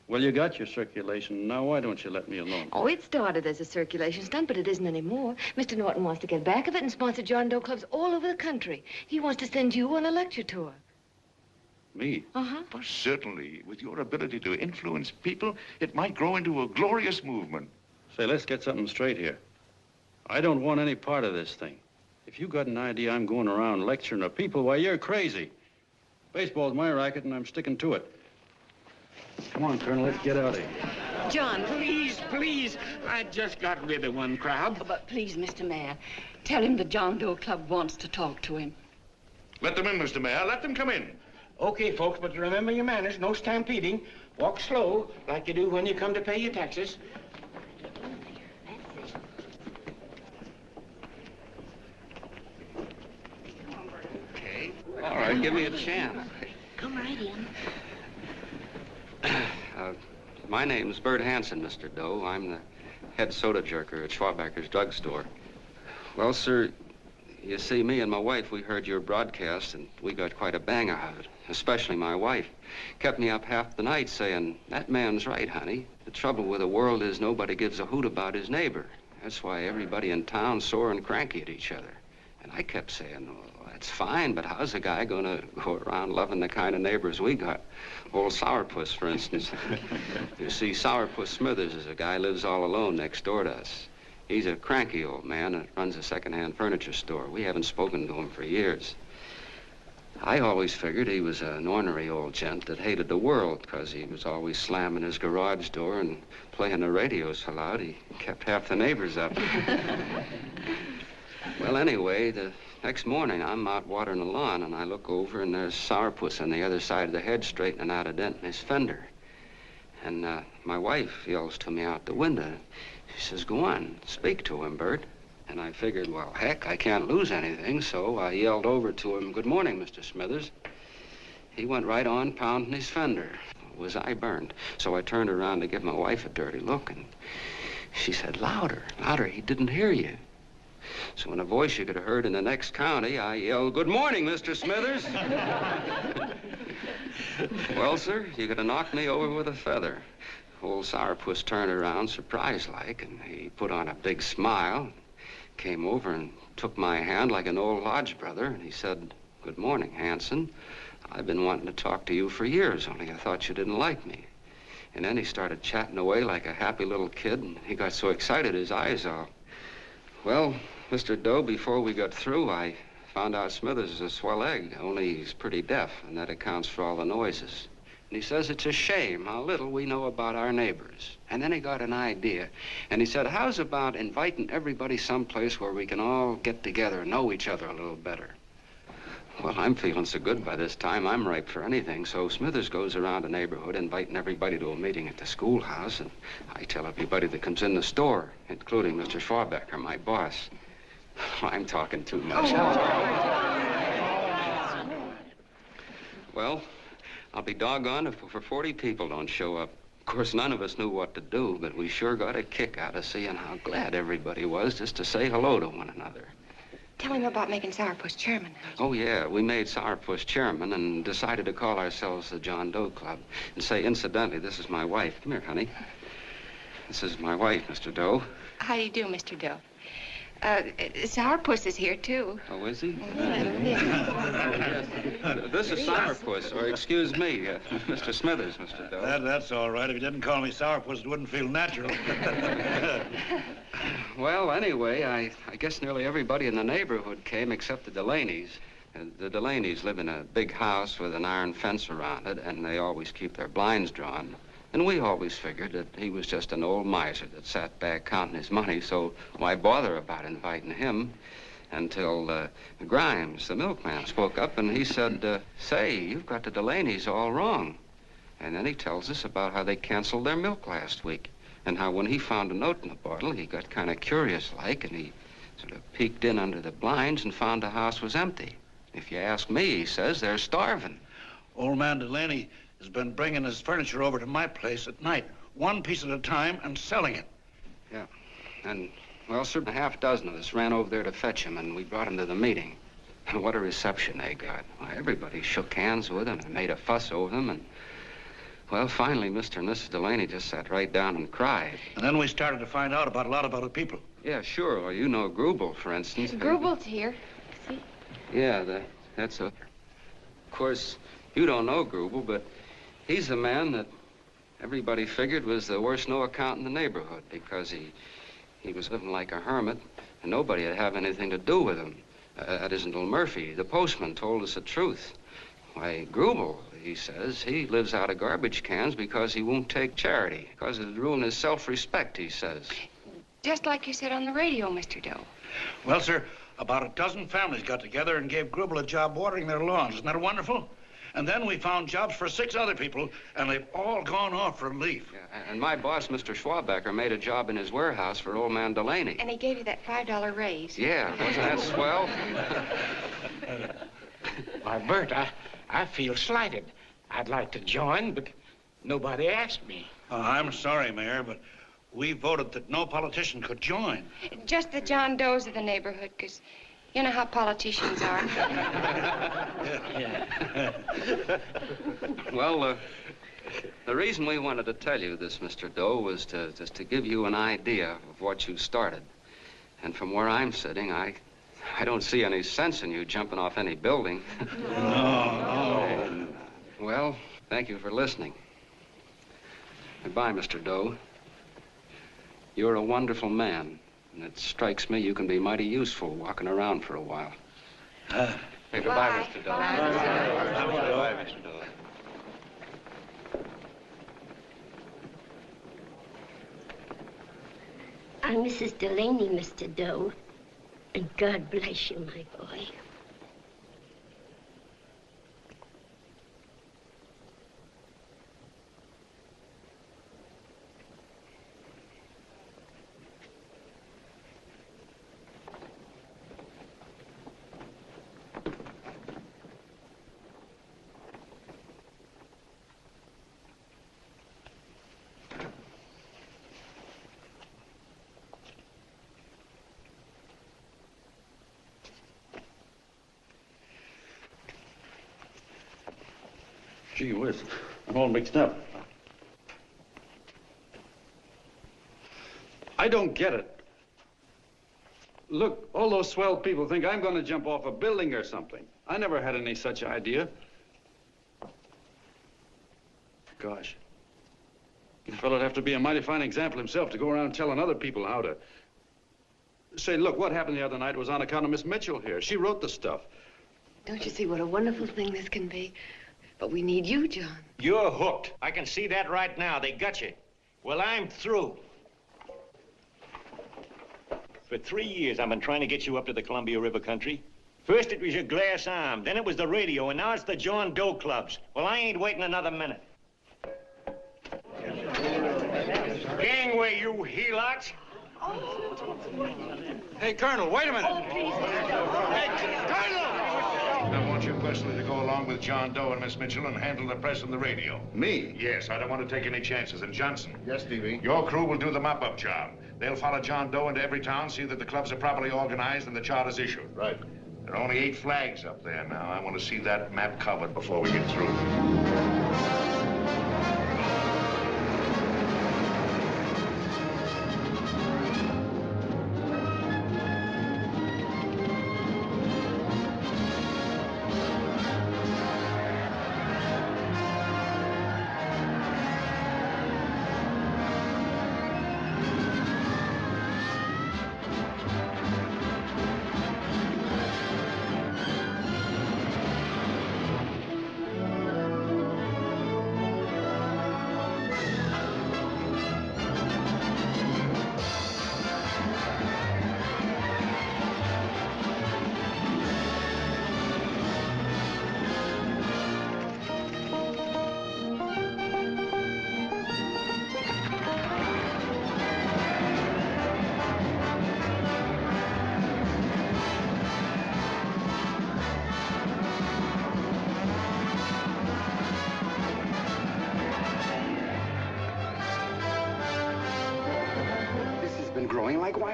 Well, you got your circulation. Now, why don't you let me alone? Oh, it started as a circulation stunt, but it isn't anymore. Mr. Norton wants to get back of it and sponsor John Doe clubs all over the country. He wants to send you on a lecture tour. Me? Uh-huh. Well, certainly, with your ability to influence people, it might grow into a glorious movement. Say, let's get something straight here. I don't want any part of this thing. If you got an idea I'm going around lecturing the people, why, you're crazy. Baseball's my racket, and I'm sticking to it. Come on, Colonel, let's get out of here. John, please, please. I just got rid of one crowd. But please, Mr. Mayor, tell him the John Doe Club wants to talk to him. Let them in, Mr. Mayor. Let them come in. Okay, folks, but remember your manners. No stampeding. Walk slow, like you do when you come to pay your taxes. Okay. All right, give me a chance. Come right in. My name's Bert Hansen, Mr. Doe. I'm the head soda jerker at Schwabacker's drugstore. Well, sir, you see, me and my wife, we heard your broadcast, and we got quite a bang out of it, especially my wife. Kept me up half the night saying, that man's right, honey. The trouble with the world is nobody gives a hoot about his neighbor. That's why everybody in town's sore and cranky at each other. And I kept saying, well, that's fine, but how's a guy gonna go around loving the kind of neighbors we got? Old Sourpuss, for instance. You see, Sourpuss Smithers is a guy who lives all alone next door to us. He's a cranky old man that runs a second-hand furniture store. We haven't spoken to him for years. I always figured he was an ornery old gent that hated the world because he was always slamming his garage door and playing the radio so loud he kept half the neighbors up. Well, anyway, the next morning I'm out watering the lawn and I look over and there's Sourpuss on the other side of the hedge straightening out a dent in his fender. And my wife yells to me out the window. She says, go on, speak to him, Bert. And I figured, well, heck, I can't lose anything, so I yelled over to him, good morning, Mr. Smithers. He went right on pounding his fender. Was I burned? So I turned around to give my wife a dirty look, and she said, louder, louder, he didn't hear you. So in a voice you could have heard in the next county, I yelled, good morning, Mr. Smithers. Well, sir, you could have knocked me over with a feather. Old Sourpuss turned around, surprised-like, and he put on a big smile, came over and took my hand like an old lodge brother, and he said, good morning, Hansen. I've been wanting to talk to you for years, only I thought you didn't like me. And then he started chatting away like a happy little kid, and he got so excited his eyes all... Well, Mr. Doe, before we got through, I found out Smithers is a swell egg, only he's pretty deaf, and that accounts for all the noises. And he says it's a shame how little we know about our neighbors. And then he got an idea, and he said, how's about inviting everybody someplace where we can all get together and know each other a little better? Well, I'm feeling so good by this time, I'm ripe for anything. So Smithers goes around the neighborhood inviting everybody to a meeting at the schoolhouse, and I tell everybody that comes in the store, including Mr. Schwabacker, my boss. I'm talking too much. Well, I'll be doggone if over 40 people don't show up. Of course, none of us knew what to do, but we sure got a kick out of seeing how glad everybody was just to say hello to one another. Tell him about making Sourpuss chairman. Oh, yeah, we made Sourpuss chairman and decided to call ourselves the John Doe Club. And say, incidentally, this is my wife. Come here, honey. This is my wife, Mr. Doe. How do you do, Mr. Doe? Sourpuss is here, too. Oh, is he? This is Sourpuss, or excuse me, Mr. Smithers, Mr. Doe. That's all right. If you didn't call me Sourpuss, it wouldn't feel natural. Well, anyway, I guess nearly everybody in the neighborhood came except the Delaney's. The Delaney's live in a big house with an iron fence around it, and they always keep their blinds drawn. And we always figured that he was just an old miser that sat back counting his money, so why bother about inviting him? Until Grimes, the milkman, spoke up and he said, say, you've got the Delaney's all wrong. And then he tells us about how they canceled their milk last week and how when he found a note in the bottle, he got kind of curious-like and he sort of peeked in under the blinds and found the house was empty. If you ask me, he says, they're starving. Old man Delaney has been bringing his furniture over to my place at night, one piece at a time, and selling it. Yeah, and, well, sir, a half dozen of us ran over there to fetch him, and we brought him to the meeting. And what a reception they got. Well, everybody shook hands with him and made a fuss over them, and, well, finally, Mr. and Mrs. Delaney just sat right down and cried. And then we started to find out about a lot of other people. Yeah, sure. Well, you know Grubel, for instance. Grubel's here. See? Yeah, that's a... Of course, you don't know Grubel, but he's the man that everybody figured was the worst no-account in the neighborhood because he was living like a hermit and nobody would have anything to do with him. That isn't until Murphy, the postman, told us the truth. Why, Grubel, he says, he lives out of garbage cans because he won't take charity, because it'd ruin his self-respect, he says. Just like you said on the radio, Mr. Doe. Well, sir, about a dozen families got together and gave Grubel a job watering their lawns. Isn't that wonderful? And then we found jobs for 6 other people, and they've all gone off for leave. Yeah, and my boss, Mr. Schwabecker, made a job in his warehouse for old man Delaney. And he gave you that $5 raise. Yeah, wasn't that swell? Why, Bert, I feel slighted. I'd like to join, but nobody asked me. I'm sorry, Mayor, but we voted that no politician could join. Just the John Does of the neighborhood, because you know how politicians are. Well, the reason we wanted to tell you this, Mr. Doe, was just to give you an idea of what you started. And from where I'm sitting, I don't see any sense in you jumping off any building. No. Well, thank you for listening. Goodbye, Mr. Doe. You're a wonderful man. And it strikes me you can be mighty useful walking around for a while. Hey, goodbye, Mr. Doe. Goodbye, Mr. Doe. I'm Mrs. Delaney, Mr. Doe. And God bless you, my boy. Gee whiz, I'm all mixed up. I don't get it. Look, all those swell people think I'm going to jump off a building or something. I never had any such idea. Gosh. The fellow'd have to be a mighty fine example himself to go around telling other people how to... Say, look, what happened the other night was on account of Miss Mitchell here. She wrote the stuff. Don't you see what a wonderful thing this can be? But we need you, John. You're hooked. I can see that right now. They got you. Well, I'm through. For 3 years, I've been trying to get you up to the Columbia River country. First, it was your glass arm. Then it was the radio. And now it's the John Doe clubs. Well, I ain't waiting another minute. Gangway, you helots. Hey, Colonel, wait a minute. Hey, Colonel! I want you personally to go along with John Doe and Miss Mitchell and handle the press and the radio. Me? Yes, I don't want to take any chances. And Johnson. Yes, Stevie? Your crew will do the mop-up job. They'll follow John Doe into every town, see that the clubs are properly organized and the charters issued. Right. There are only 8 flags up there now. I want to see that map covered before we get through.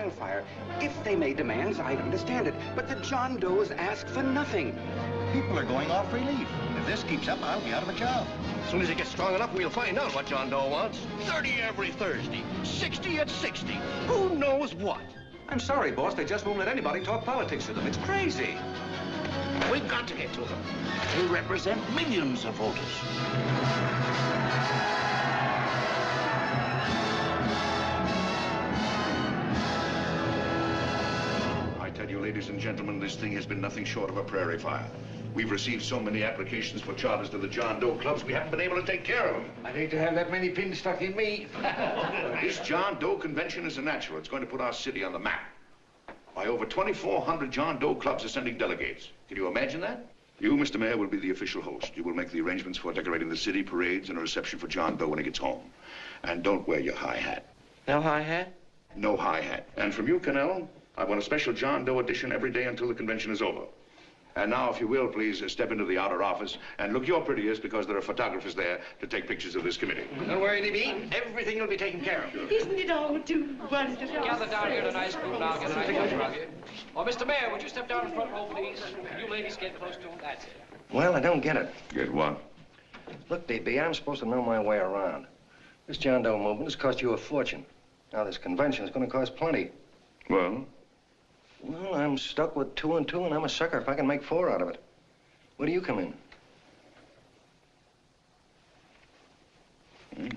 wildfire. If they made demands, I'd understand it. But the John Does ask for nothing. People are going off relief. If this keeps up, I'll be out of a job. As soon as it gets strong enough, we'll find out what John Doe wants. 30 every Thursday, 60 at 60. Who knows what? I'm sorry, boss. They just won't let anybody talk politics to them. It's crazy. We've got to get to them. They represent millions of voters. I tell you, ladies and gentlemen, this thing has been nothing short of a prairie fire. We've received so many applications for charters to the John Doe clubs, we haven't been able to take care of them. I'd hate to have that many pins stuck in me. This John Doe convention is a natural. It's going to put our city on the map. Why, over 2,400 John Doe clubs are sending delegates. Can you imagine that? You, Mr. Mayor, will be the official host. You will make the arrangements for decorating the city, parades, and a reception for John Doe when he gets home. And don't wear your high hat. No high hat? No high hat. And from you, Cannell, I want a special John Doe edition every day until the convention is over. And now, if you will, please step into the outer office and look your prettiest because there are photographers there to take pictures of this committee. Don't worry, Libby. Everything will be taken care of. Sure. Isn't it all too wonderful? Gather down here in a nice group and I'll get a picture of you. Oh, Mr. Mayor, would you step down in front row, please? You ladies get close to him. That's it. Well, I don't get it. Get what? Look, DB, I'm supposed to know my way around. This John Doe movement has cost you a fortune. Now, this convention is going to cost plenty. Well? Well, I'm stuck with 2 and 2, and I'm a sucker if I can make 4 out of it. Where do you come in?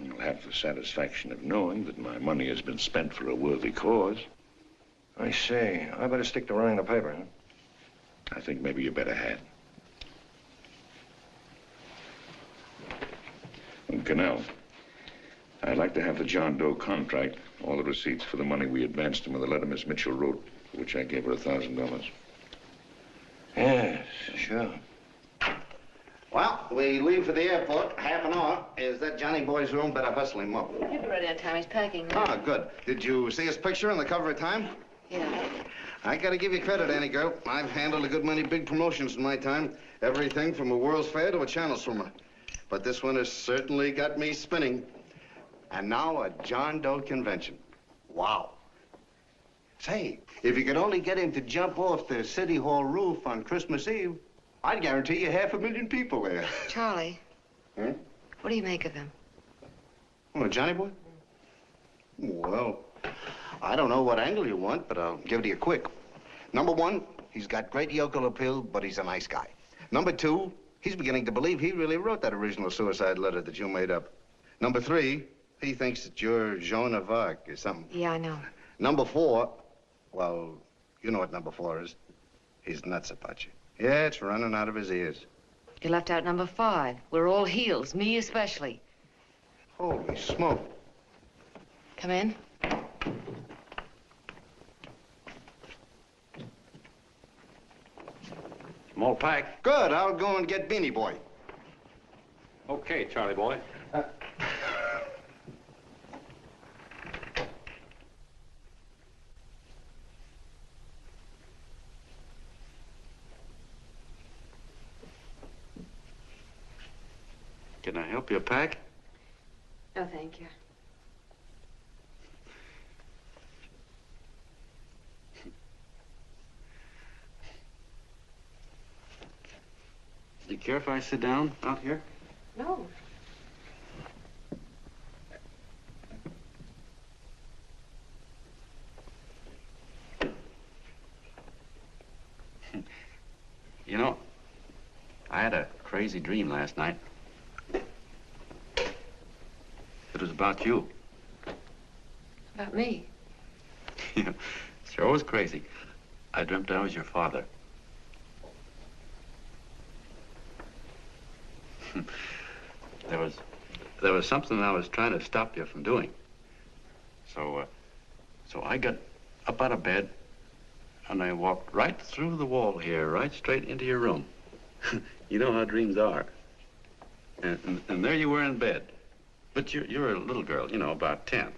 You'll have the satisfaction of knowing that my money has been spent for a worthy cause. I see. I better stick to running the paper, huh? I think maybe you better had. And Cannell, I'd like to have the John Doe contract, all the receipts for the money we advanced him with the letter Miss Mitchell wrote, for which I gave her $1,000. Yes, sure. Well, we leave for the airport. Half an hour. Is that Johnny boy's room? Better hustle him up. He'll be ready on time. He's packing. Ah, good. Did you see his picture on the cover of Time? Yeah. I gotta give you credit, Annie girl. I've handled a good many big promotions in my time. Everything from a World's Fair to a Channel swimmer. But this one has certainly got me spinning. And now a John Doe convention. Wow. Say, if you could only get him to jump off the City Hall roof on Christmas Eve, I'd guarantee you 500,000 people there. Charlie. Hmm? What do you make of him? Oh, Johnny boy? Well, I don't know what angle you want, but I'll give it to you quick. Number 1, he's got great yokel appeal, but he's a nice guy. Number 2, he's beginning to believe he really wrote that original suicide letter that you made up. Number 3, he thinks that you're Joan of Arc or something. Yeah, I know. Number 4, well, you know what number 4 is. He's nuts about you. Yeah, it's running out of his ears. You left out number 5. We're all heels, me especially. Holy smoke. Come in. I'm all packed. Good. I'll go and get Beanie Boy. Okay, Charlie boy. Can I help you pack? No, thank you. Do you care if I sit down out here? No. You know, I had a crazy dream last night. It was about you. About me? Yeah, sure was crazy. I dreamt I was your father. There was something I was trying to stop you from doing. So I got up out of bed and I walked right through the wall here, right straight into your room. You know how dreams are. And there you were in bed. But you're a little girl, you know, about 10.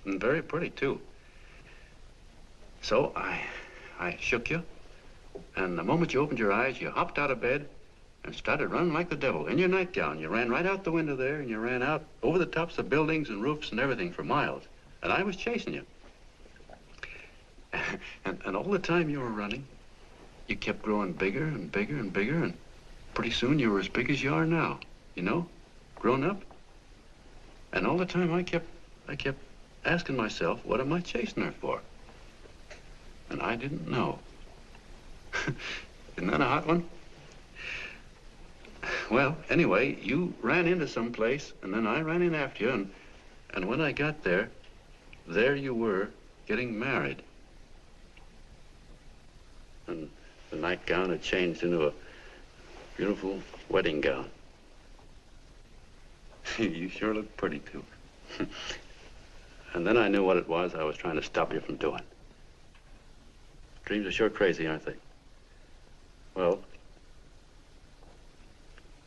And very pretty, too. So I shook you, and the moment you opened your eyes, you hopped out of bed and started running like the devil in your nightgown. You ran right out the window there, and you ran out over the tops of buildings and roofs and everything for miles. And I was chasing you. And all the time you were running, you kept growing bigger and bigger and bigger, and pretty soon you were as big as you are now, you know, grown up. And all the time I kept asking myself, what am I chasing her for? And I didn't know. Isn't that a hot one? Well, anyway, you ran into some place, and then I ran in after you, and when I got there, there you were, getting married. And the nightgown had changed into a beautiful wedding gown. You sure look pretty, too. And then I knew what it was I was trying to stop you from doing. Dreams are sure crazy, aren't they? Well,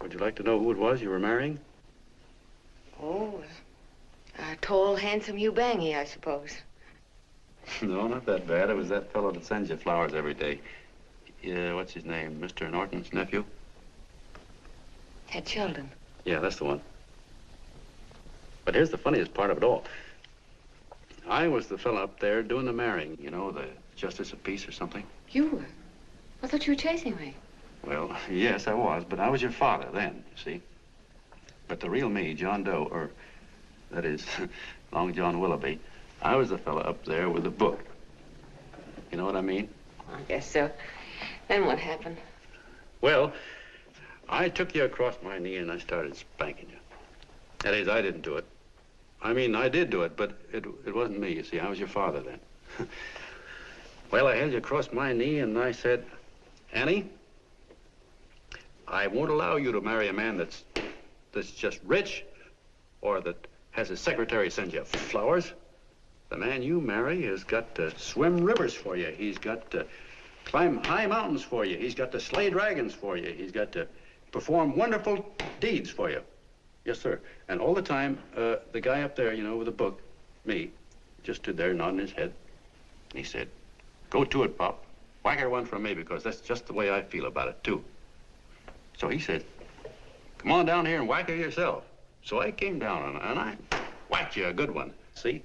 would you like to know who it was you were marrying? Oh, a tall, handsome Ubangi, I suppose. No, not that bad. It was that fellow that sends you flowers every day. What's his name? Mr. Norton's nephew? Ted Sheldon. Yeah, that's the one. But here's the funniest part of it all. I was the fellow up there doing the marrying, you know, the justice of peace or something. You were? I thought you were chasing me. Well, yes, I was, but I was your father then, you see. But the real me, John Doe, or that is, Long John Willoughby, I was the fellow up there with the book. You know what I mean? I guess so. Then what happened? Well, I took you across my knee and I started spanking you. That is, I didn't do it. I mean, I did do it, but it wasn't me, you see. I was your father then. Well, I held you across my knee and I said, Annie, I won't allow you to marry a man that's just rich or that has his secretary send you flowers. The man you marry has got to swim rivers for you. He's got to climb high mountains for you. He's got to slay dragons for you. He's got to perform wonderful deeds for you. Yes, sir. And all the time, the guy up there, you know, with the book, me, just stood there nodding his head. And he said, go to it, Pop. Whack her one from me, because that's just the way I feel about it, too. So he said, come on down here and whack her yourself. So I came down and I whacked you a good one, see?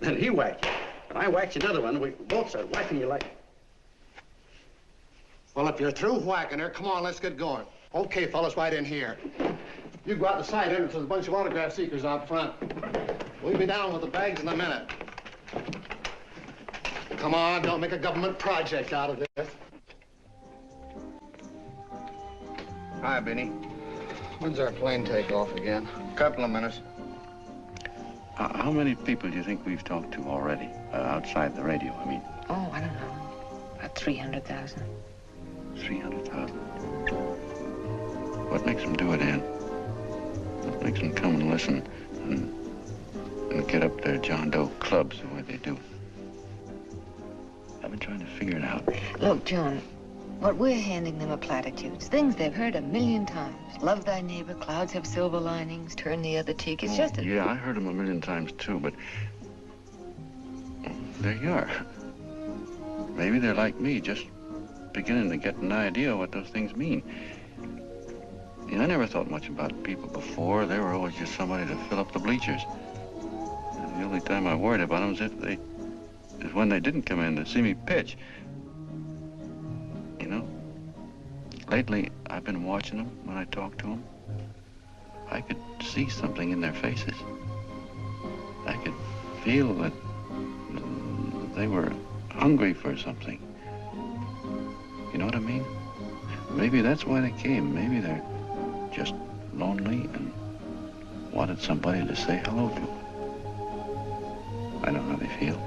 Then he whacked you, and I whacked you another one. We both started whacking you like... Well, if you're through whacking her, come on, let's get going. Okay, fellas, right in here. You go out the side entrance, there's a bunch of autograph seekers out front. We'll be down with the bags in a minute. Come on, don't make a government project out of this. Hi, Benny. When's our plane take off again? Couple of minutes. How many people do you think we've talked to already, outside the radio, I mean? Oh, I don't know. About 300,000. 300,000. What makes them do it, Ann? What makes them come and listen and get up their John Doe clubs the way they do? I've been trying to figure it out. Look, John, what we're handing them are platitudes, things they've heard 1,000,000 times. Love thy neighbor, clouds have silver linings, turn the other cheek. It's just a... Yeah, I heard them 1,000,000 times, too, but there you are. Maybe they're like me, just beginning to get an idea what those things mean. Yeah, I never thought much about people before. They were always just somebody to fill up the bleachers. And the only time I worried about them is when they didn't come in to see me pitch. You know, lately I've been watching them when I talk to them. I could see something in their faces. I could feel that they were hungry for something. You know what I mean? Maybe that's why they came. Maybe they're just lonely and wanted somebody to say hello to. I know how they feel.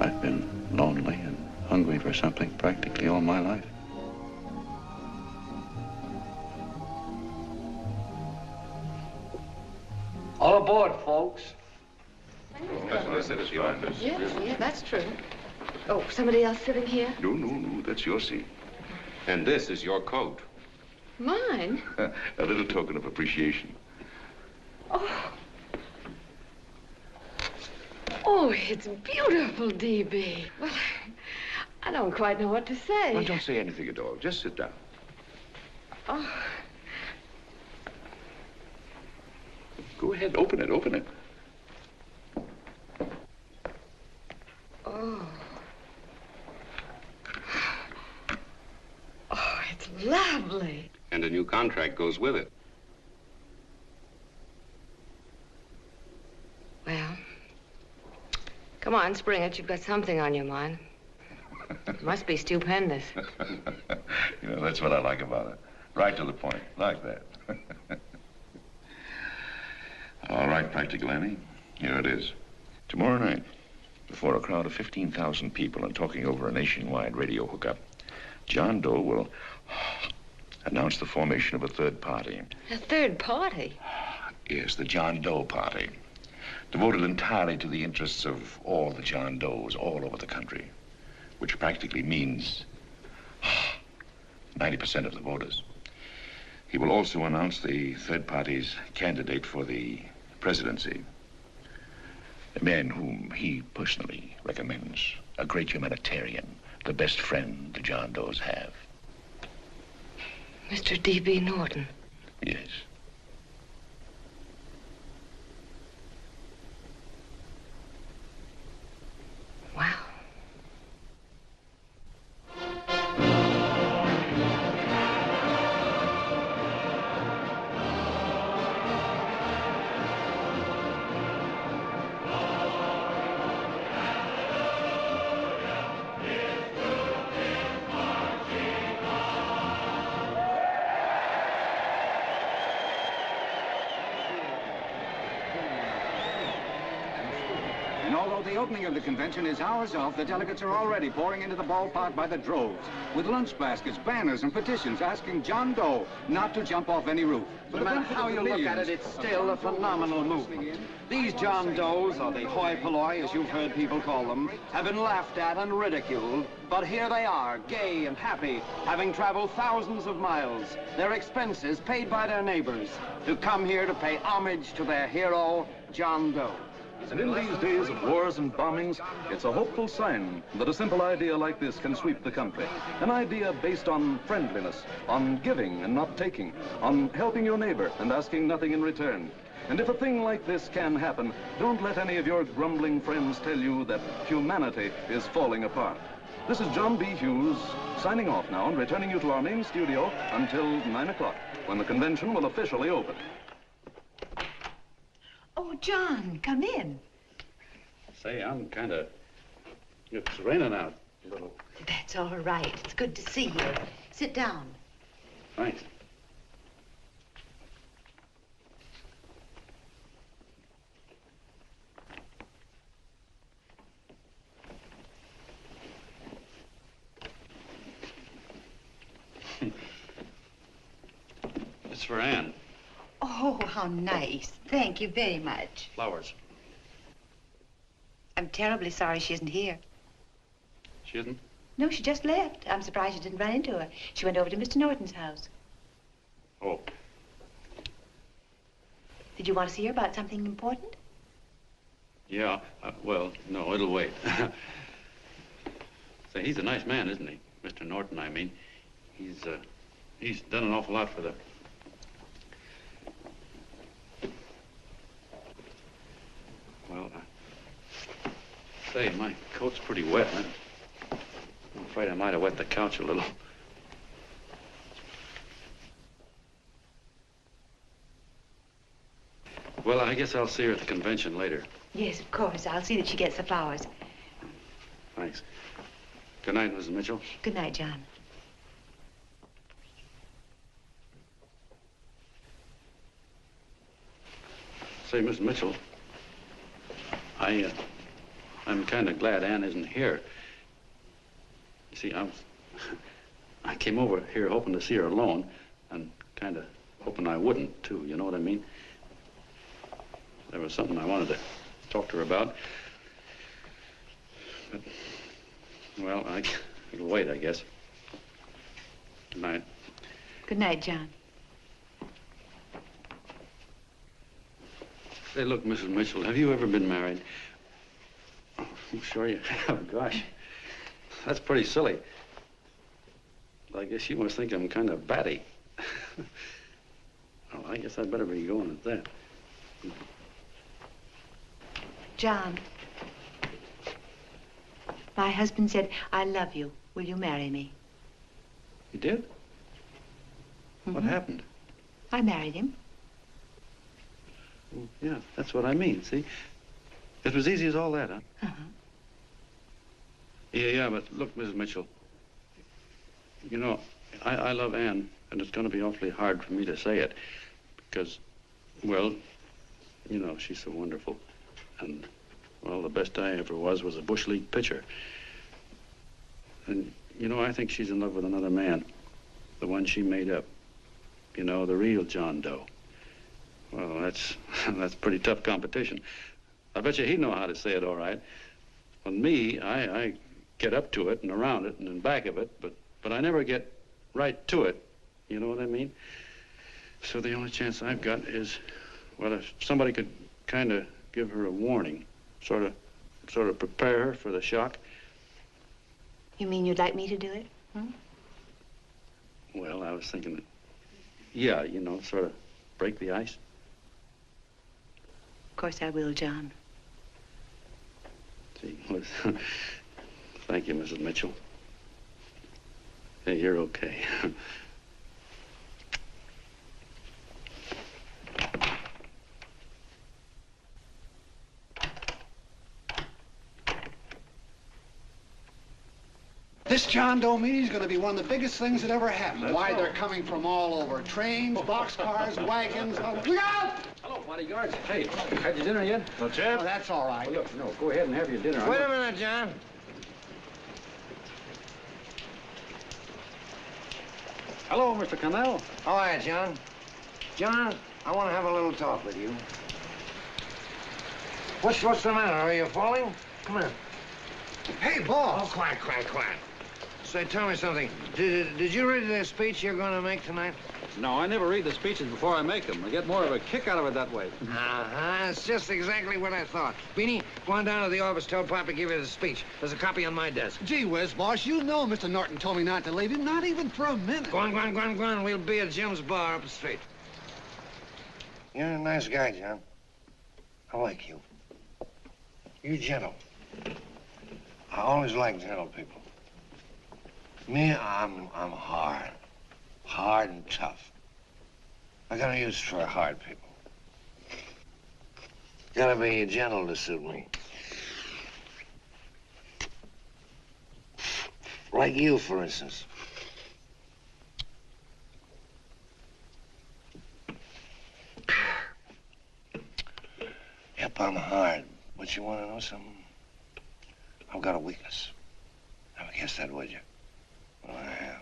I've been lonely and hungry for something practically all my life. All aboard, folks. That's what I said, it's yours. Yeah, that's true. Oh, somebody else sitting here? No, that's your seat. And this is your coat. Mine? A little token of appreciation. Oh. Oh, it's beautiful, D.B. Well, I don't quite know what to say. Well, don't say anything at all. Just sit down. Oh. Go ahead, open it. Oh. Lovely. And a new contract goes with it. Well, come on, spring it. You've got something on your mind. It must be stupendous. You know, that's what I like about it. Right to the point, like that. All right, Practical Annie, here it is. Tomorrow night, before a crowd of 15,000 people and talking over a nationwide radio hookup, John Doe will announce the formation of a third party. A third party? Yes, the John Doe Party. Devoted entirely to the interests of all the John Does all over the country, which practically means 90% of the voters. He will also announce the third party's candidate for the presidency, a man whom he personally recommends, a great humanitarian, the best friend the John Does have. Mr. D.B. Norton. Yes. Wow. And although the opening of the convention is hours off, the delegates are already pouring into the ballpark by the droves, with lunch baskets, banners, and petitions asking John Doe not to jump off any roof. No matter how you look at it, it's still a phenomenal movement. These John Does, or the hoi polloi, as you've heard people call them, have been laughed at and ridiculed, but here they are, gay and happy, having traveled thousands of miles, their expenses paid by their neighbors, to come here to pay homage to their hero, John Doe. And in these days of wars and bombings, it's a hopeful sign that a simple idea like this can sweep the country. An idea based on friendliness, on giving and not taking, on helping your neighbor and asking nothing in return. And if a thing like this can happen, don't let any of your grumbling friends tell you that humanity is falling apart. This is John B. Hughes signing off now and returning you to our main studio until 9 o'clock, when the convention will officially open. Oh, John, come in. Say, I'm kind of... It's raining out a little. That's all right. It's good to see you. Sit down. Thanks. It's for Anne. Oh, how nice. Thank you very much. Flowers. I'm terribly sorry she isn't here. She isn't? No, she just left. I'm surprised you didn't run into her. She went over to Mr. Norton's house. Oh. Did you want to see her about something important? Yeah. Well, no, it'll wait. Say, he's a nice man, isn't he? Mr. Norton, I mean. He's done an awful lot for the... Well, say, my coat's pretty wet. I'm afraid I might have wet the couch a little. Well, I guess I'll see her at the convention later. Yes, of course. I'll see that she gets the flowers. Thanks. Good night, Mrs. Mitchell. Good night, John. Say, Mrs. Mitchell, I'm kind of glad Anne isn't here. You see, I came over here hoping to see her alone, and kind of hoping I wouldn't, too, you know what I mean? There was something I wanted to talk to her about. But, well, it'll wait, I guess. Good night. Good night, John. Say, look, Mrs. Mitchell, have you ever been married? Oh, I'm sure you have. Gosh, that's pretty silly. But I guess you must think I'm kind of batty. Well, I guess I'd better be going at that. John, my husband said, I love you. Will you marry me? You did? What happened? I married him. Well, yeah, that's what I mean, see? It was easy as all that, huh? Uh-huh. Yeah, but look, Mrs. Mitchell, you know, I love Anne, and it's going to be awfully hard for me to say it because, well, you know, she's so wonderful. And, well, the best I ever was a Bush League pitcher. And, you know, I think she's in love with another man, the one she made up. You know, the real John Doe. Well, that's pretty tough competition. I bet you he'd know how to say it all right. With me, I get up to it and around it and in back of it, but I never get right to it. You know what I mean? So the only chance I've got is, well, if somebody could kind of give her a warning, sort of prepare her for the shock. You mean you'd like me to do it? Hmm? Well, I was thinking that, yeah, you know, sort of break the ice. Of course I will, John. Gee, listen. Thank you, Mrs. Mitchell. Hey, you're okay. This John Doe meeting is going to be one of the biggest things that ever happened. Why, they're coming from all over. Trains, boxcars, wagons. Look out! Hello, bodyguards. Hey, had your dinner yet? Not yet. Oh, that's all right. Well, look, no, go ahead and have your dinner. Wait a minute, John. Hello, Mr. Connell. How are you, John? John, I want to have a little talk with you. What's the matter? Are you falling? Come here. Hey, boss. Oh, quiet. Say, tell me something. Did you read the speech you're going to make tonight? No, I never read the speeches before I make them. I get more of a kick out of it that way. It's just exactly what I thought. Beanie, go on down to the office, tell Pop to give you the speech. There's a copy on my desk. Gee whiz, boss, you know Mr. Norton told me not to leave him, not even for a minute. Go on. We'll be at Jim's bar up the street. You're a nice guy, John. I like you. You're gentle. I always like gentle people. Me, I'm hard. Hard and tough. I got no use for hard people. Gotta be gentle to suit me. Like you, for instance. Yep, I'm hard. But you want to know something? I've got a weakness. Never guess that, would you? Well, I have.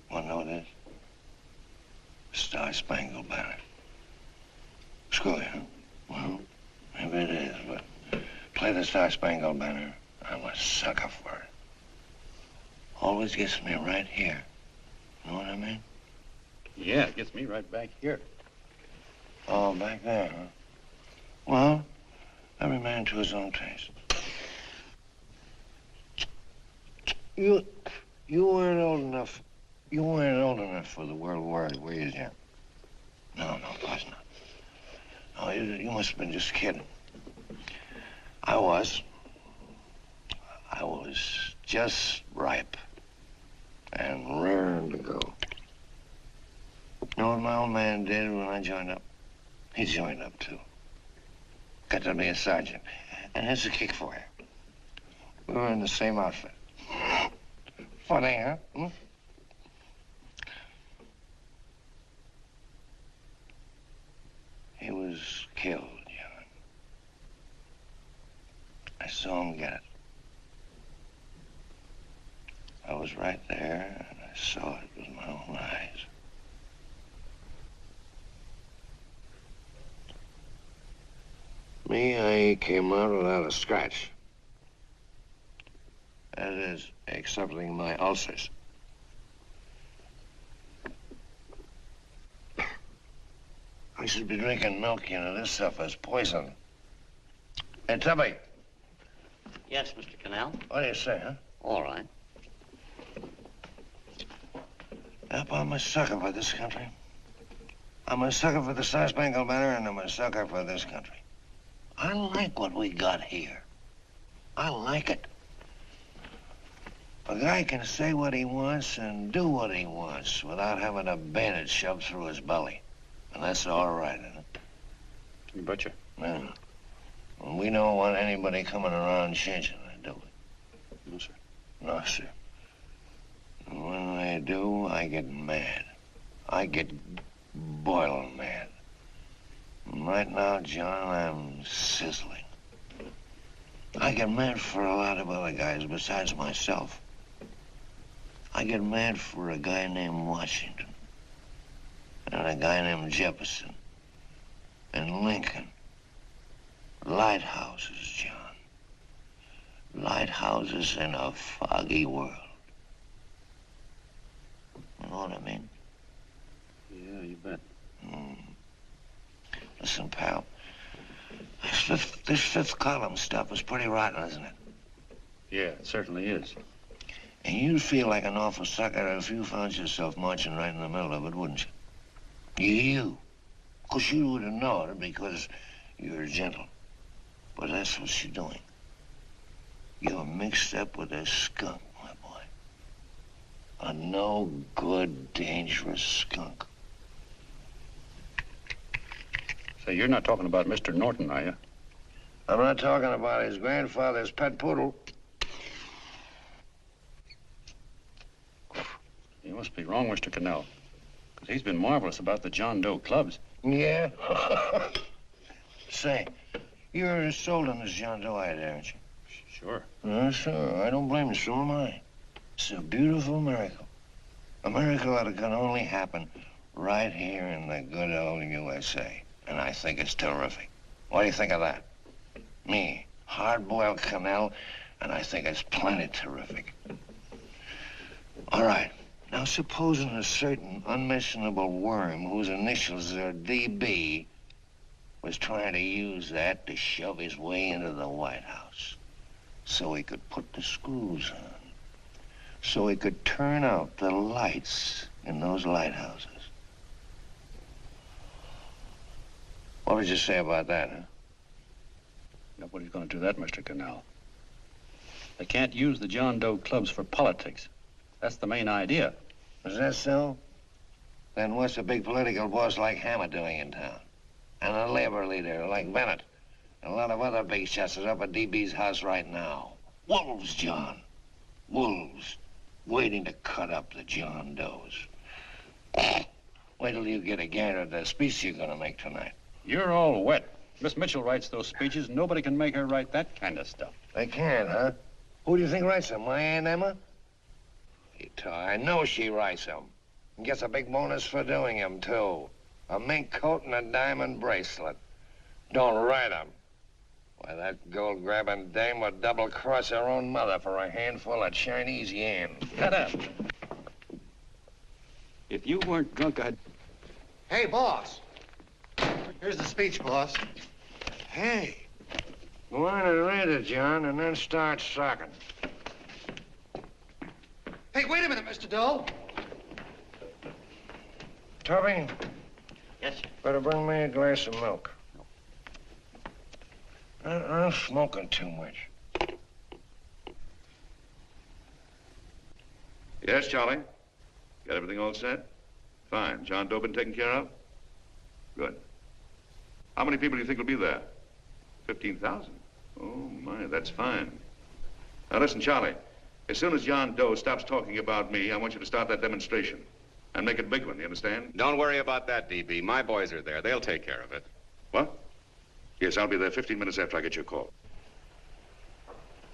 Want to know what it is? Star-Spangled Banner. Screw you, huh? Well, maybe it is, but play the Star-Spangled Banner. I'm a sucker for it. Always gets me right here. Know what I mean? Yeah, it gets me right back here. Oh, back there, huh? Well, every man to his own taste. You weren't old enough. You weren't old enough for the World War, were you, Jim? No, of course not. No, you must have been just kidding. I was just ripe and raring to go. You know what my old man did when I joined up? He joined up, too. Got to be a sergeant. And here's a kick for you. We were in the same outfit. Funny, huh? Hmm? He was killed, John. I saw him get it. I was right there, and I saw it with my own eyes. Me, I came out without a scratch. That is, excepting my ulcers. I should be drinking milk, you know. This stuff is poison. Hey, Tubby. Yes, Mr. Connell? What do you say, huh? All right. Yep, I'm a sucker for this country. I'm a sucker for the Star-Spangled Banner, and I'm a sucker for this country. I like what we got here. I like it. A guy can say what he wants and do what he wants without having a bayonet shoved through his belly. And that's all right, isn't it? You betcha. Yeah. Well, we don't want anybody coming around changing it, do we? No, sir. No, sir. And when they do, I get mad. I get boiling mad. And right now, John, I'm sizzling. I get mad for a lot of other guys besides myself. I get mad for a guy named Washington, and a guy named Jefferson, and Lincoln. Lighthouses, John. Lighthouses in a foggy world. You know what I mean? Yeah, you bet. Listen, pal. This fifth column stuff is pretty rotten, isn't it? Yeah, it certainly is. And you'd feel like an awful sucker if you found yourself marching right in the middle of it, wouldn't you? You. Of course, you wouldn't know it because you're gentle. But that's what you're doing. You're mixed up with a skunk, my boy. A no-good, dangerous skunk. Say, you're not talking about Mr. Norton, are you? I'm not talking about his grandfather's pet poodle. You must be wrong, Mr. Cannell. Because he's been marvelous about the John Doe clubs. Yeah? Say, you're sold on this John Doe idea, aren't you? Sure. Sure. I don't blame you. So am I. It's a beautiful miracle. A miracle that can only happen right here in the good old USA. And I think it's terrific. What do you think of that? Me, hard-boiled Cannell, and I think it's plenty terrific. All right. Now, supposing a certain unmentionable worm whose initials are DB was trying to use that to shove his way into the White House so he could put the screws on, so he could turn out the lights in those lighthouses. What would you say about that, huh? Nobody's going to do that, Mr. Cannell. They can't use the John Doe clubs for politics. That's the main idea. Is that so? Then what's a big political boss like Hammer doing in town? And a labor leader like Bennett? And a lot of other big shots are up at DB's house right now. Wolves, John. Wolves. Waiting to cut up the John Does. Wait till you get a gander at the speech you're going to make tonight. You're all wet. Miss Mitchell writes those speeches. Nobody can make her write that kind of stuff. They can't, huh? Who do you think writes them? My Aunt Emma? I know she writes them. And gets a big bonus for doing them, too. A mink coat and a diamond bracelet. Don't write them. Why, that gold-grabbing dame would double-cross her own mother for a handful of Chinese yen. Shut up. If you weren't drunk, I'd... Hey, boss. Here's the speech, boss. Hey. Go on and read it, John, and then start sucking. Hey, wait a minute, Mr. Doe. Tubby? Yes, sir. Better bring me a glass of milk. I'm smoking too much. Yes, Charlie? Got everything all set? Fine. John Doe been taken care of? Good. How many people do you think will be there? 15,000? Oh, my, that's fine. Now, listen, Charlie. As soon as John Doe stops talking about me, I want you to start that demonstration. And make it a big one, you understand? Don't worry about that, DB. My boys are there. They'll take care of it. What? Yes, I'll be there 15 minutes after I get your call.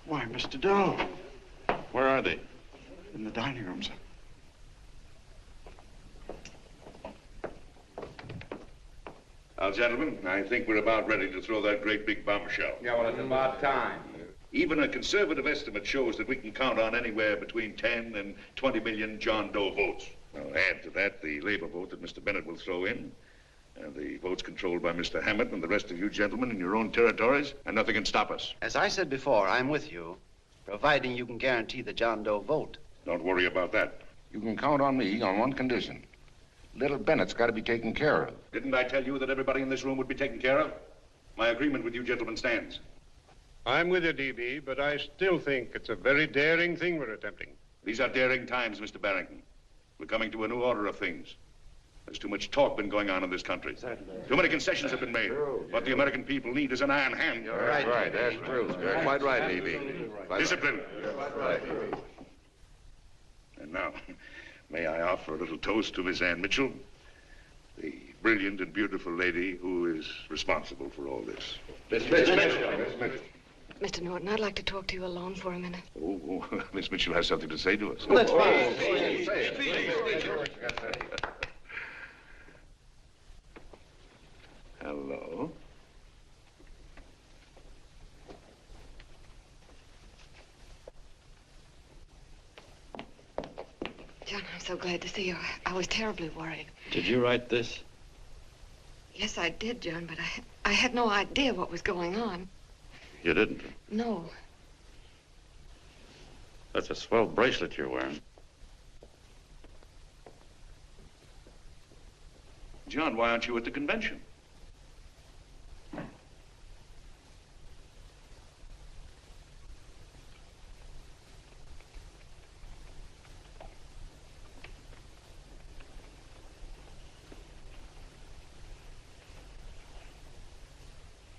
Why, Mr. Doe. Where are they? In the dining room, sir. Now, gentlemen, I think we're about ready to throw that great big bombshell. Yeah, well, it's about time. Even a conservative estimate shows that we can count on anywhere between 10 and 20 million John Doe votes. Now, add to that the labor vote that Mr. Bennett will throw in, and the votes controlled by Mr. Hammett and the rest of you gentlemen in your own territories, and nothing can stop us. As I said before, I'm with you, providing you can guarantee the John Doe vote. Don't worry about that. You can count on me on one condition. Little Bennett's got to be taken care of. Didn't I tell you that everybody in this room would be taken care of? My agreement with you gentlemen stands. I'm with you, DB, but I still think it's a very daring thing we're attempting. These are daring times, Mr. Barrington. We're coming to a new order of things. There's too much talk been going on in this country. Too many concessions have been made. What the American people need is an iron hand. You're right. That's true. You're quite right, D.B. Discipline. Right. And now, may I offer a little toast to Miss Ann Mitchell, the brilliant and beautiful lady who is responsible for all this. Miss Mr. Norton, I'd like to talk to you alone for a minute. Oh, Miss Mitchell has something to say to us. That's fine. Hello. John, I'm so glad to see you. I was terribly worried. Did you write this? Yes, I did, John, but I had no idea what was going on. You didn't? No. That's a swell bracelet you're wearing. John, why aren't you at the convention?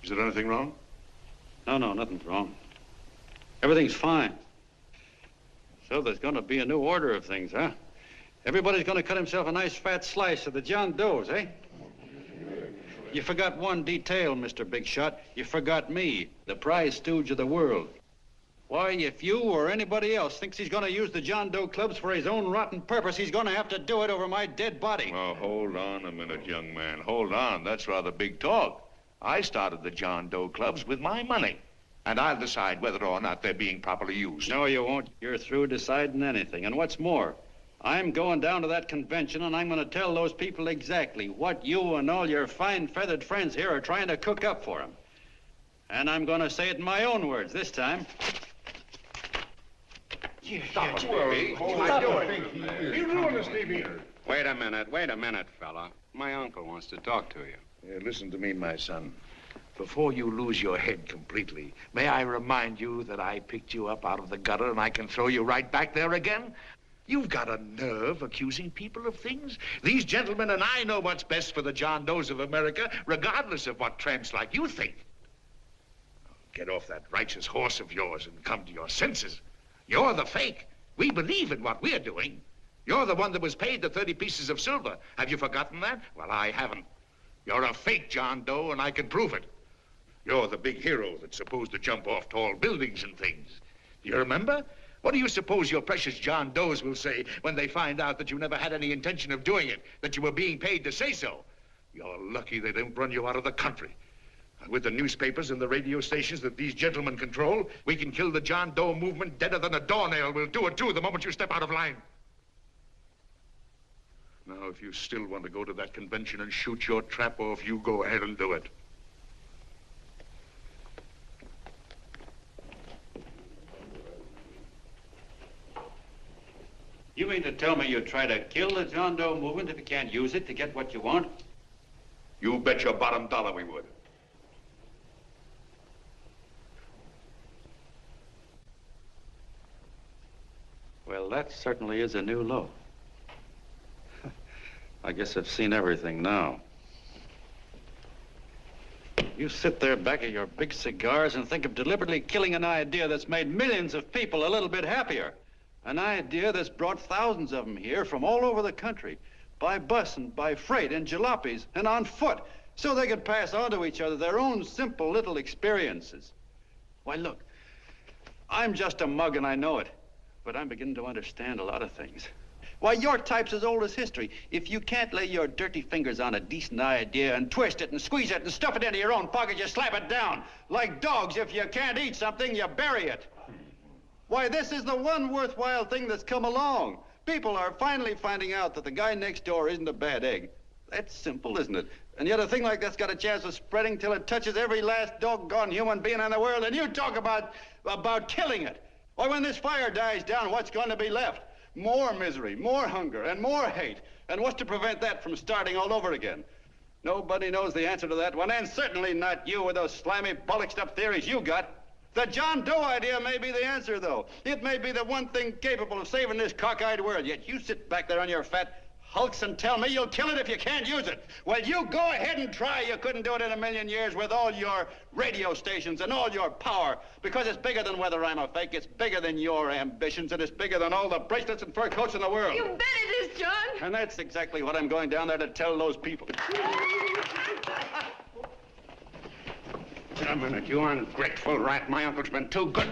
Is there anything wrong? No, nothing's wrong. Everything's fine. So there's going to be a new order of things, huh? Everybody's going to cut himself a nice fat slice of the John Does, eh? You forgot one detail, Mr. Big Shot. You forgot me, the prize stooge of the world. Why, if you or anybody else thinks he's going to use the John Doe clubs for his own rotten purpose, he's going to have to do it over my dead body. Oh, hold on a minute, young man. Hold on. That's rather big talk. I started the John Doe clubs with my money. And I'll decide whether or not they're being properly used. No, you won't. You're through deciding anything. And what's more, I'm going down to that convention and I'm going to tell those people exactly what you and all your fine feathered friends here are trying to cook up for them. And I'm going to say it in my own words this time. Stop it, D.B. You ruined us, D.B. Wait a minute, fella. My uncle wants to talk to you. Listen to me, my son. Before you lose your head completely, may I remind you that I picked you up out of the gutter and I can throw you right back there again? You've got a nerve accusing people of things. These gentlemen and I know what's best for the John Does of America, regardless of what tramps like you think. Get off that righteous horse of yours and come to your senses. You're the fake. We believe in what we're doing. You're the one that was paid the 30 pieces of silver. Have you forgotten that? Well, I haven't. You're a fake John Doe, and I can prove it. You're the big hero that's supposed to jump off tall buildings and things. Do you remember? What do you suppose your precious John Does will say when they find out that you never had any intention of doing it, that you were being paid to say so? You're lucky they don't run you out of the country. With the newspapers and the radio stations that these gentlemen control, we can kill the John Doe movement deader than a doornail. We'll do it, too, the moment you step out of line. Now, if you still want to go to that convention and shoot your trap off, you go ahead and do it. You mean to tell me you'd try to kill the John Doe movement if you can't use it to get what you want? You bet your bottom dollar we would. Well, that certainly is a new low. I guess I've seen everything now. You sit there back of your big cigars and think of deliberately killing an idea that's made millions of people a little bit happier. An idea that's brought thousands of them here from all over the country, by bus and by freight and jalopies and on foot, so they could pass on to each other their own simple little experiences. Why, look, I'm just a mug and I know it, but I'm beginning to understand a lot of things. Why, your type's as old as history. If you can't lay your dirty fingers on a decent idea and twist it and squeeze it and stuff it into your own pocket, you slap it down. Like dogs, if you can't eat something, you bury it. Why, this is the one worthwhile thing that's come along. People are finally finding out that the guy next door isn't a bad egg. That's simple, isn't it? And yet a thing like that's got a chance of spreading till it touches every last doggone human being in the world, and you talk about killing it. Why, when this fire dies down, what's going to be left? More misery, more hunger, and more hate. And what's to prevent that from starting all over again? Nobody knows the answer to that one, and certainly not you with those slimy, bollocksed-up theories you got. The John Doe idea may be the answer, though. It may be the one thing capable of saving this cockeyed world. Yet you sit back there on your fat hulks and tell me you'll kill it if you can't use it. Well, you go ahead and try. You couldn't do it in a million years with all your radio stations and all your power. Because it's bigger than whether I'm a fake. It's bigger than your ambitions, and it's bigger than all the bracelets and fur coats in the world. You bet it is, John. And that's exactly what I'm going down there to tell those people. A minute, you ungrateful rat. My uncle's been too good.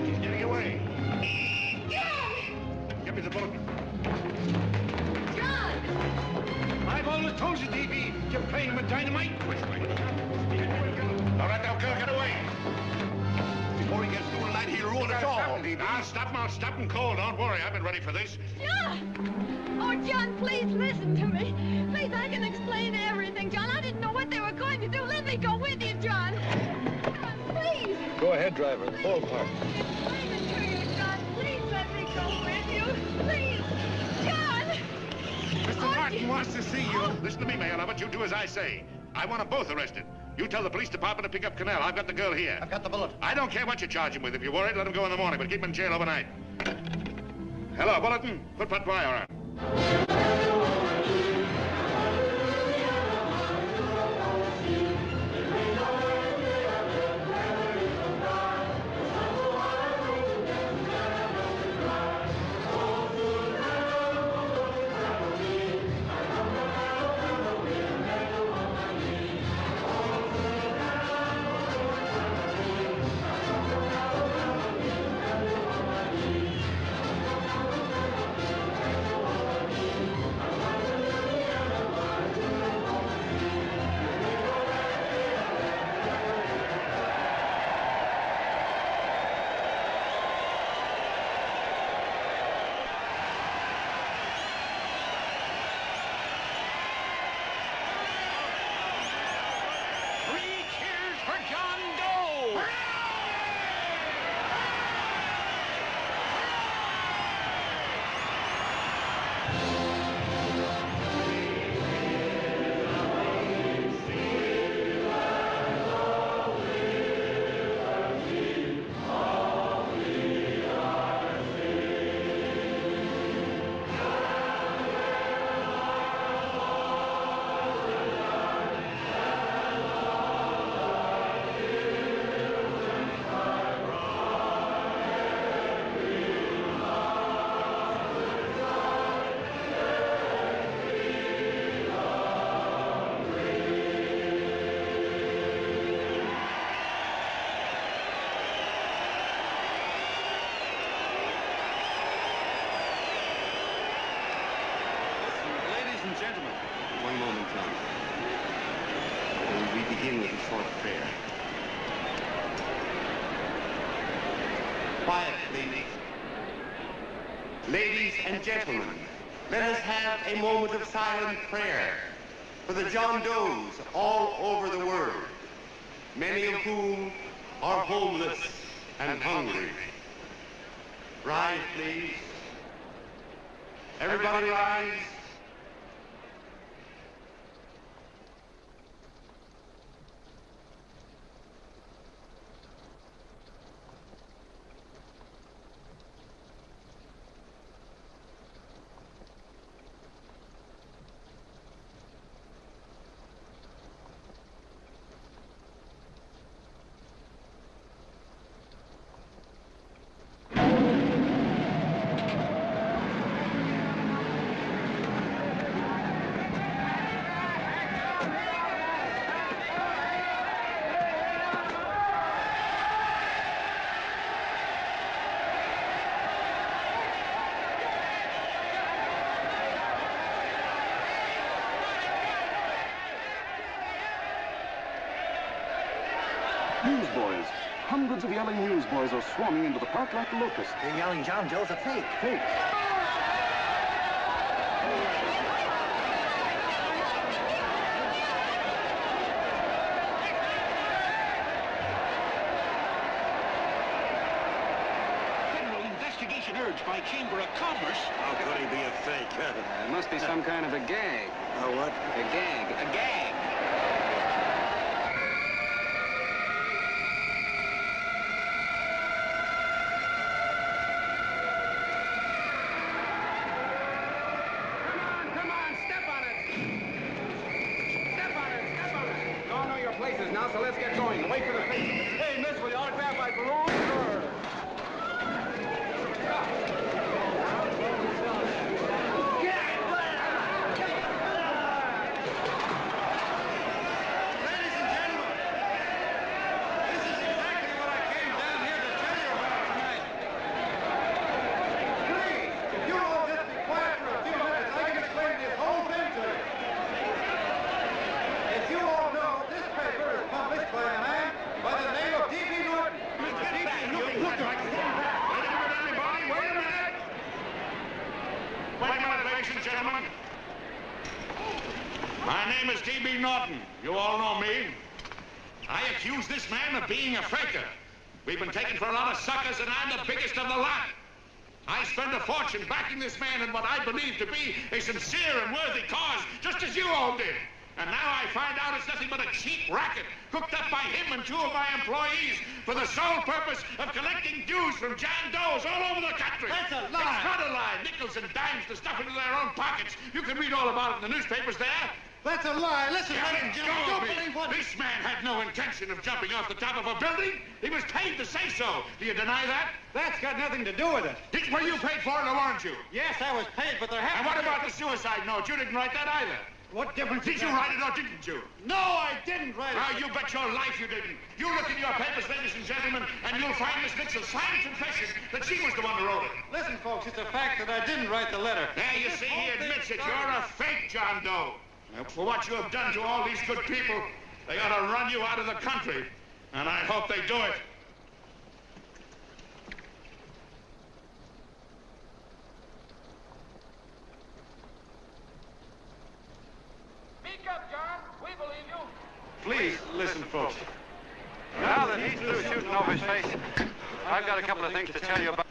He's getting away. Give me the bullet. John! I've always told you, D.B., you're playing with dynamite. Which way? All right, now, girl, get away. Before he gets through tonight, he'll ruin us all. I'll stop him cold. Don't worry, I've been ready for this. John! Oh, John, please listen to me. Please, I can explain everything, John. I didn't know what they were going to do. Let me go with you, John. John, please. Go ahead, driver. Ballpark. Explain it to you, John. Please let me go with you. Please. John! Mr. Martin wants to see you. Listen to me, Mayor Lovett. You do as I say. I want them both arrested. You tell the police department to pick up Cannell. I've got the girl here. I've got the bullet. I don't care what you charge him with. If you're worried, let him go in the morning, but keep him in jail overnight. Hello, Bulletin. Put that wire on. Gentlemen, one moment, Tom. We begin with a short prayer. Quiet, please. Ladies and gentlemen, let us have a moment of silent prayer for the John Does all over the world, many of whom are homeless and hungry. Rise, please. Everybody rise. Newsboys. Hundreds of yelling newsboys are swarming into the park like locusts. They're yelling John Doe's a fake. Fake. Federal investigation urged by Chamber of Commerce. How could he be a fake? It must be some kind of a gag. A what? A gag. A gag. so let's get going. Wait for the paper. Hey, miss, will you autograph my balloon? Sure. My name is D.B. Norton. You all know me. I accuse this man of being a faker. We've been taken for a lot of suckers, and I'm the biggest of the lot. I spent a fortune backing this man in what I believe to be a sincere and worthy cause, just as you all did. And now I find out it's nothing but a cheap racket cooked up by him and two of my employees for the sole purpose of collecting dues from John Does all over the country. That's a lie. It's not a lie. Nickels and dimes to stuff into their own pockets. You can read all about it in the newspapers there. That's a lie. Listen, Don't don't believe what... This man had no intention of jumping off the top of a building. He was paid to say so. Do you deny that? That's got nothing to do with it. Were you paid for it or weren't you? Yes, I was paid, but there And what about the suicide note? You didn't write that either. What difference Did you write it or didn't you? No, I didn't write it. Now, you bet your life you didn't. You look in your papers, ladies and gentlemen, and you'll find Miss Nixon's signed confession that she was the one who wrote it. Listen, folks, it's a fact that I didn't write the letter. There, you see, he admits it. You're a fake, John Doe. For what you have done to all these good people, they ought to run you out of the country. And I hope they do it. Speak up, John. We believe you. Please, listen, folks. Now that he's through shooting over his face, I've got a couple of things to tell you about.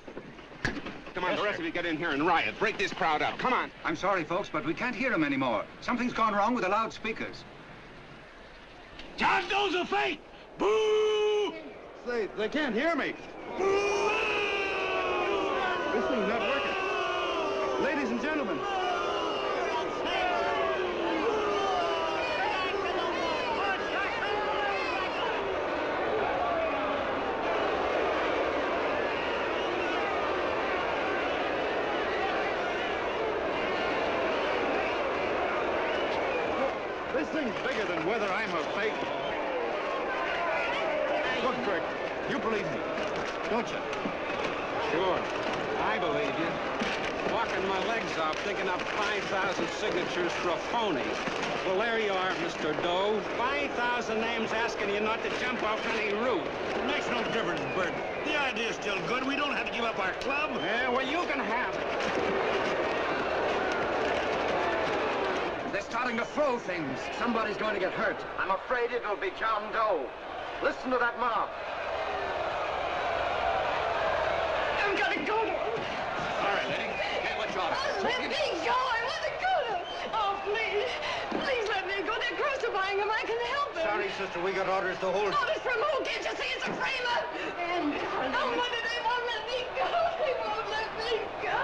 Come on, the rest of you get in here and riot. Break this crowd up. Come on. I'm sorry, folks, but we can't hear him anymore. Something's gone wrong with the loudspeakers. John Doe's a fake! Boo! They can't hear me. Boo! This thing's not working. Ladies and gentlemen. This thing's bigger than whether I'm a fake. Look, Kirk, you believe me, don't you? Sure, I believe you. Walking my legs off, digging up 5,000 signatures for a phony. Well, there you are, Mr. Doe. 5,000 names asking you not to jump off any roof. It makes no difference, Bert. The idea's still good. We don't have to give up our club. Yeah, well, you can have it. They're starting to throw things. Somebody's going to get hurt. I'm afraid it'll be John Doe. Listen to that mob. I've got to go to him. All right, lady. Hey, what's wrong? Oh, let me go. I want to go to him. Oh, please. Please let me go. They're crucifying him. I can help him. Sorry, sister. We got orders to hold... Orders from who? Can't you see it's a framer? And oh, Mother, they won't let me go. They won't let me go.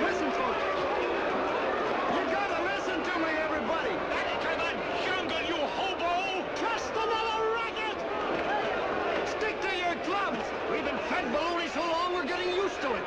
Listen, folks. You gotta listen to me, everybody. Back to the jungle, you hobo! Just another racket! Stick to your clubs. We've been fed baloney so long, we're getting used to it.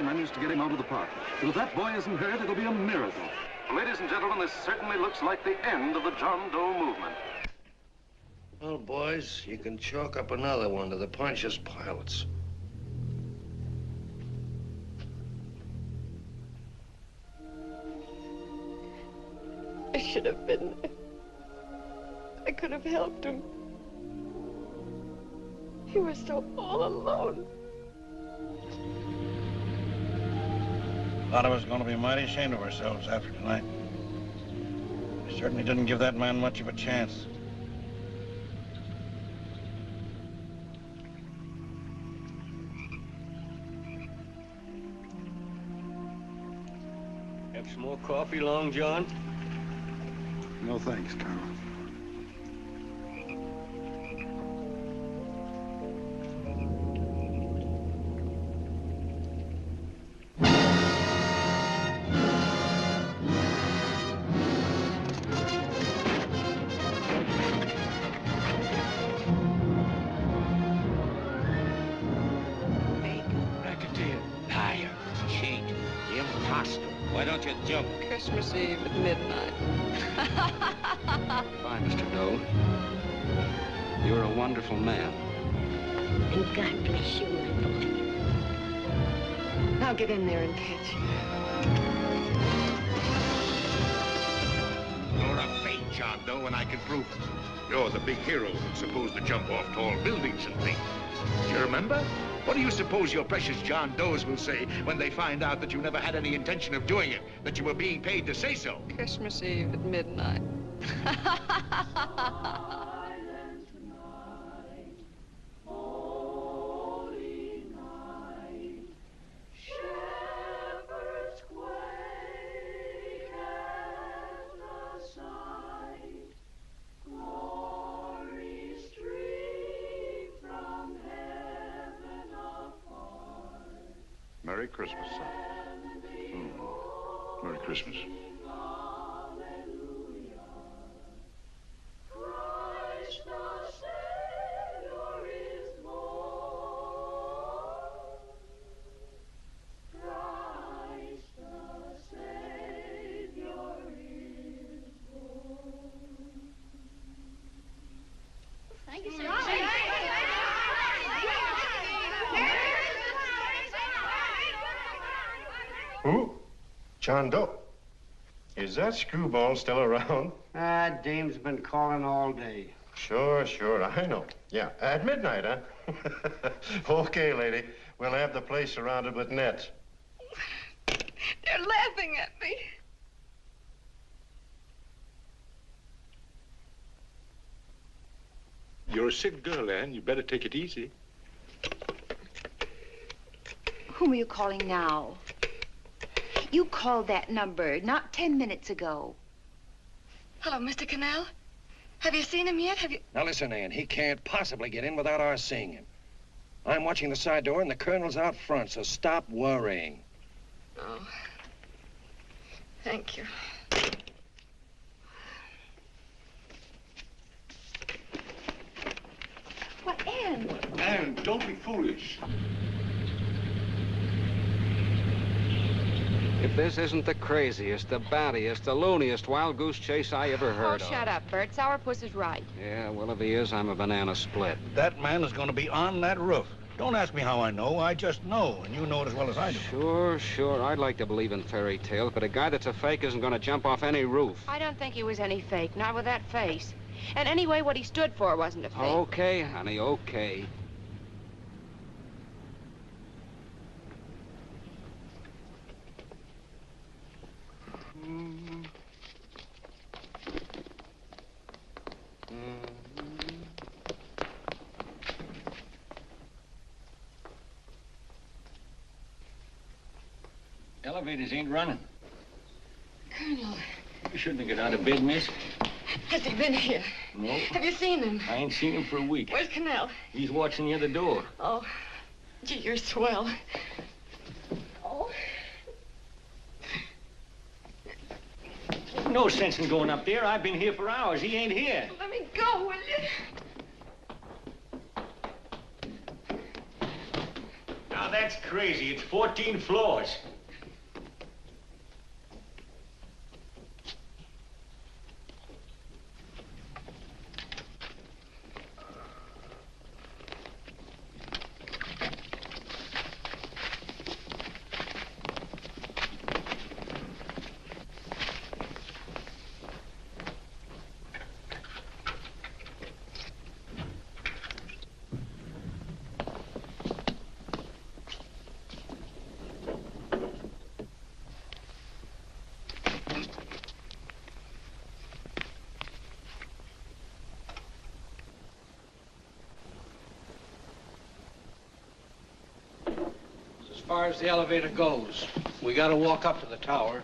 Managed to get him out of the park. But if that boy isn't hurt, it'll be a miracle. Ladies and gentlemen, this certainly looks like the end of the John Doe movement. Well, boys, you can chalk up another one to the Pontius Pilates. I should have been there. I could have helped him. He was so all alone. A lot of us are going to be mighty ashamed of ourselves after tonight. We certainly didn't give that man much of a chance. Have some more coffee, Long John? No thanks, Carl. Why don't you jump? Christmas Eve at midnight. Bye, Mr. Doe. You're a wonderful man. And God bless you, my boy. Now get in there and catch. You're a fake John Doe, and I can prove it. You're the big hero who's supposed to jump off tall buildings and things. Do you remember? What do you suppose your precious John Does will say when they find out that you never had any intention of doing it, that you were being paid to say so? Christmas Eve at midnight. Merry Christmas, son. Merry Christmas. Thank you, sir. Who? John Doe. Is that screwball still around? Dame's been calling all day. Sure, I know. Yeah, at midnight, huh? Okay, lady. We'll have the place surrounded with nets. They're laughing at me. You're a sick girl, Anne. You better take it easy. Whom are you calling now? You called that number not 10 minutes ago. Hello, Mr. Cannell. Have you seen him yet? Now listen, Ann, he can't possibly get in without our seeing him. I'm watching the side door and the colonel's out front, so stop worrying. Oh. Thank you. What, Ann? Anne, don't be foolish. If this isn't the craziest, the battiest, the looniest wild goose chase I ever heard of. Oh, shut up, Bert. Sourpuss is right. Yeah, well, if he is, I'm a banana split. That man is going to be on that roof. Don't ask me how I know. I just know, and you know it as well as I do. Sure. I'd like to believe in fairy tales, but a guy that's a fake isn't going to jump off any roof. I don't think he was any fake, not with that face. And anyway, what he stood for wasn't a fake. Okay, honey, okay. Elevators ain't running. Colonel, You shouldn't have got out of bed, miss. has he been here? No. Have you seen him? I ain't seen him for a week. Where's Cannell? He's watching the other door. Oh, gee, you're swell. Oh. No sense in going up there. I've been here for hours. He ain't here. Let me go, will you? Now, that's crazy. It's 14 floors. far as the elevator goes. We gotta walk up to the tower.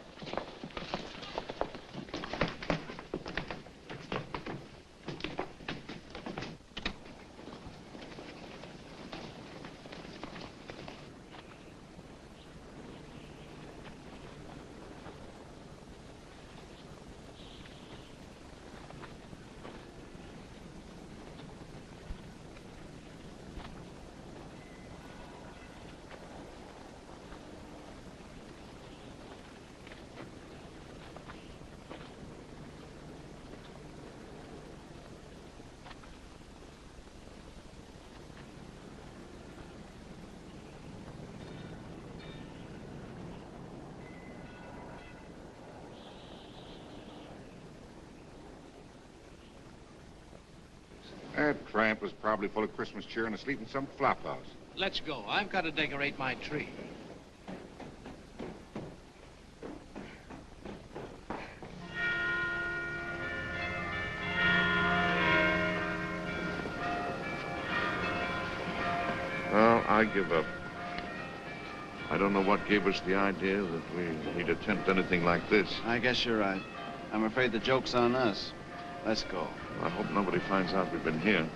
That tramp was probably full of Christmas cheer and asleep in some flop house. Let's go. I've got to decorate my tree. Well, I give up. I don't know what gave us the idea that we'd attempt anything like this. I guess you're right. I'm afraid the joke's on us. Let's go. I hope nobody finds out we've been here.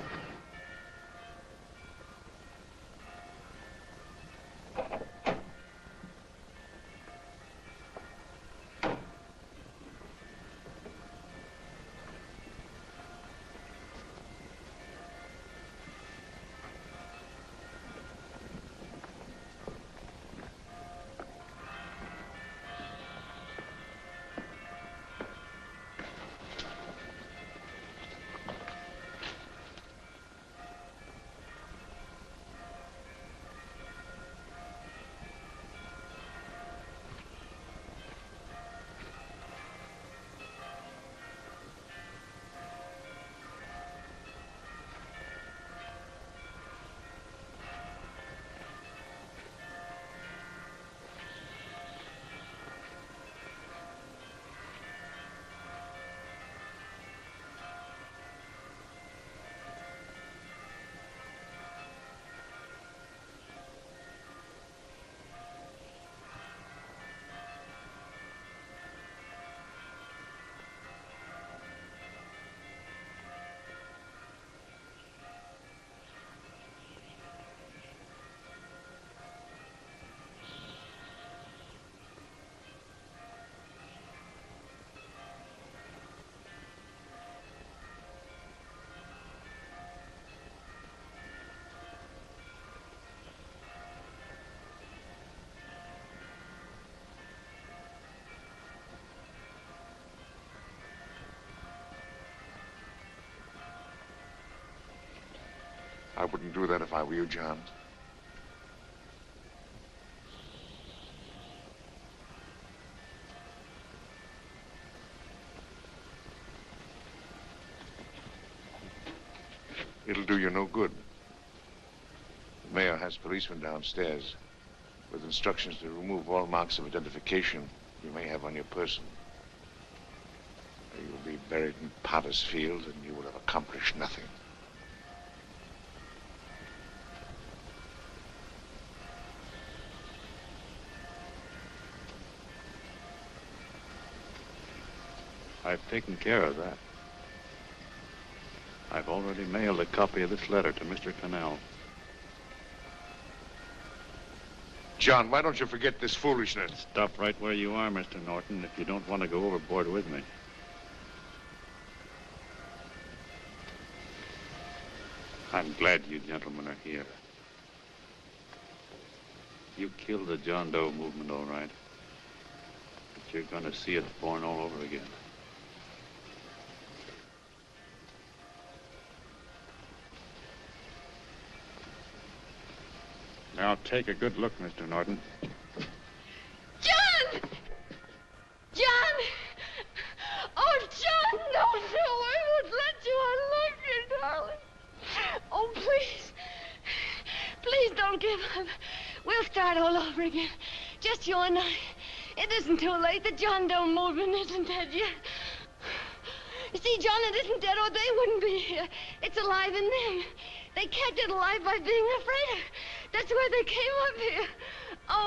I wouldn't do that if I were you, John. It'll do you no good. The mayor has policemen downstairs with instructions to remove all marks of identification you may have on your person. You'll be buried in Potter's Field and you will have accomplished nothing. I've taken care of that. I've already mailed a copy of this letter to Mr. Cannell. John, why don't you forget this foolishness? Stop right where you are, Mr. Norton, if you don't want to go overboard with me. I'm glad you gentlemen are here. You killed the John Doe movement, all right. But you're going to see it born all over again. Now take a good look, Mr. Norton. John! John! Oh, John, no, I won't let you. I love you, darling. Oh, please. Please don't give up. We'll start all over again. Just you and I. It isn't too late. The John Doe movement isn't dead yet. You see, John, it isn't dead or they wouldn't be here. It's alive in them. They kept it alive by being afraid of. That's why they came up here. Oh,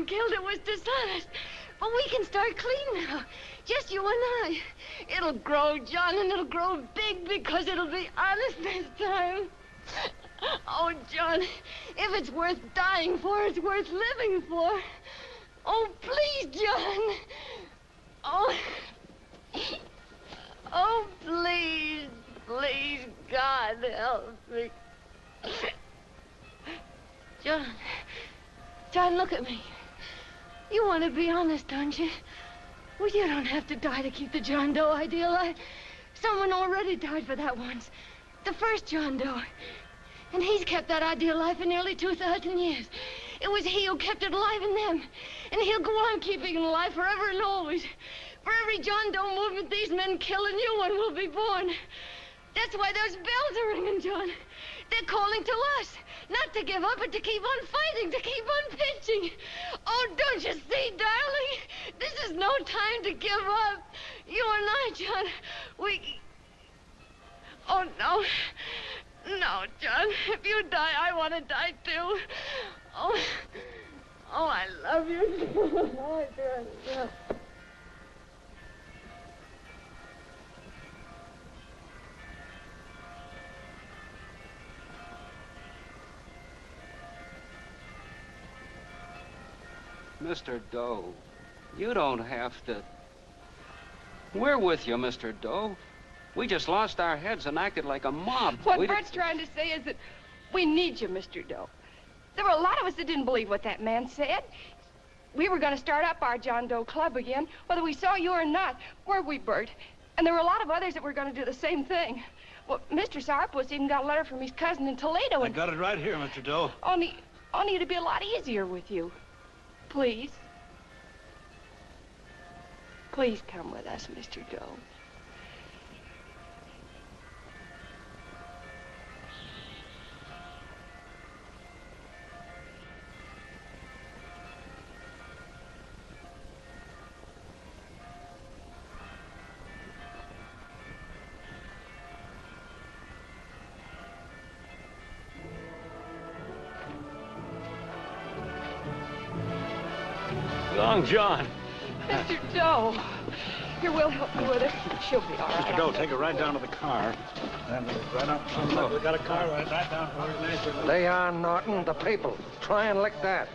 and killed it was dishonest. But we can start clean now. Just you and I. It'll grow, John, and it'll grow big because it'll be honest this time. Oh, John, if it's worth dying for, it's worth living for. Oh, please, John. Oh. Oh, please, please, God, help me. John, look at me. You want to be honest, don't you? Well, you don't have to die to keep the John Doe idea alive. Someone already died for that once. The first John Doe. And he's kept that idea alive for nearly 2,000 years. It was he who kept it alive in them. And he'll go on keeping it alive forever and always. For every John Doe movement these men kill, a new one will be born. That's why those bells are ringing, John. They're calling to us. Not to give up, but to keep on fighting, to keep on pitching. Oh, don't you see, darling? This is no time to give up. You and I, John, we... Oh, no. No, John. If you die, I want to die, too. Oh, I love you. Oh, John. Mr. Doe, you don't have to. We're with you, Mr. Doe. We just lost our heads and acted like a mob. What Bert's trying to say is that we need you, Mr. Doe. There were a lot of us that didn't believe what that man said. We were going to start up our John Doe Club again, whether we saw you or not, weren't we, Bert? And there were a lot of others that were going to do the same thing. Well, Mr. Sourpuss even got a letter from his cousin in Toledo. I got it right here, Mr. Doe. Only it'd be a lot easier with you. Please. Please come with us, Mr. Doe. Long John. Mr. Doe. Here, we'll help you with it. She'll be all right. Mr. Doe, take her right down to the car. And right up front. Look, we got a car right down. They are Norton, the people. Try and lick that.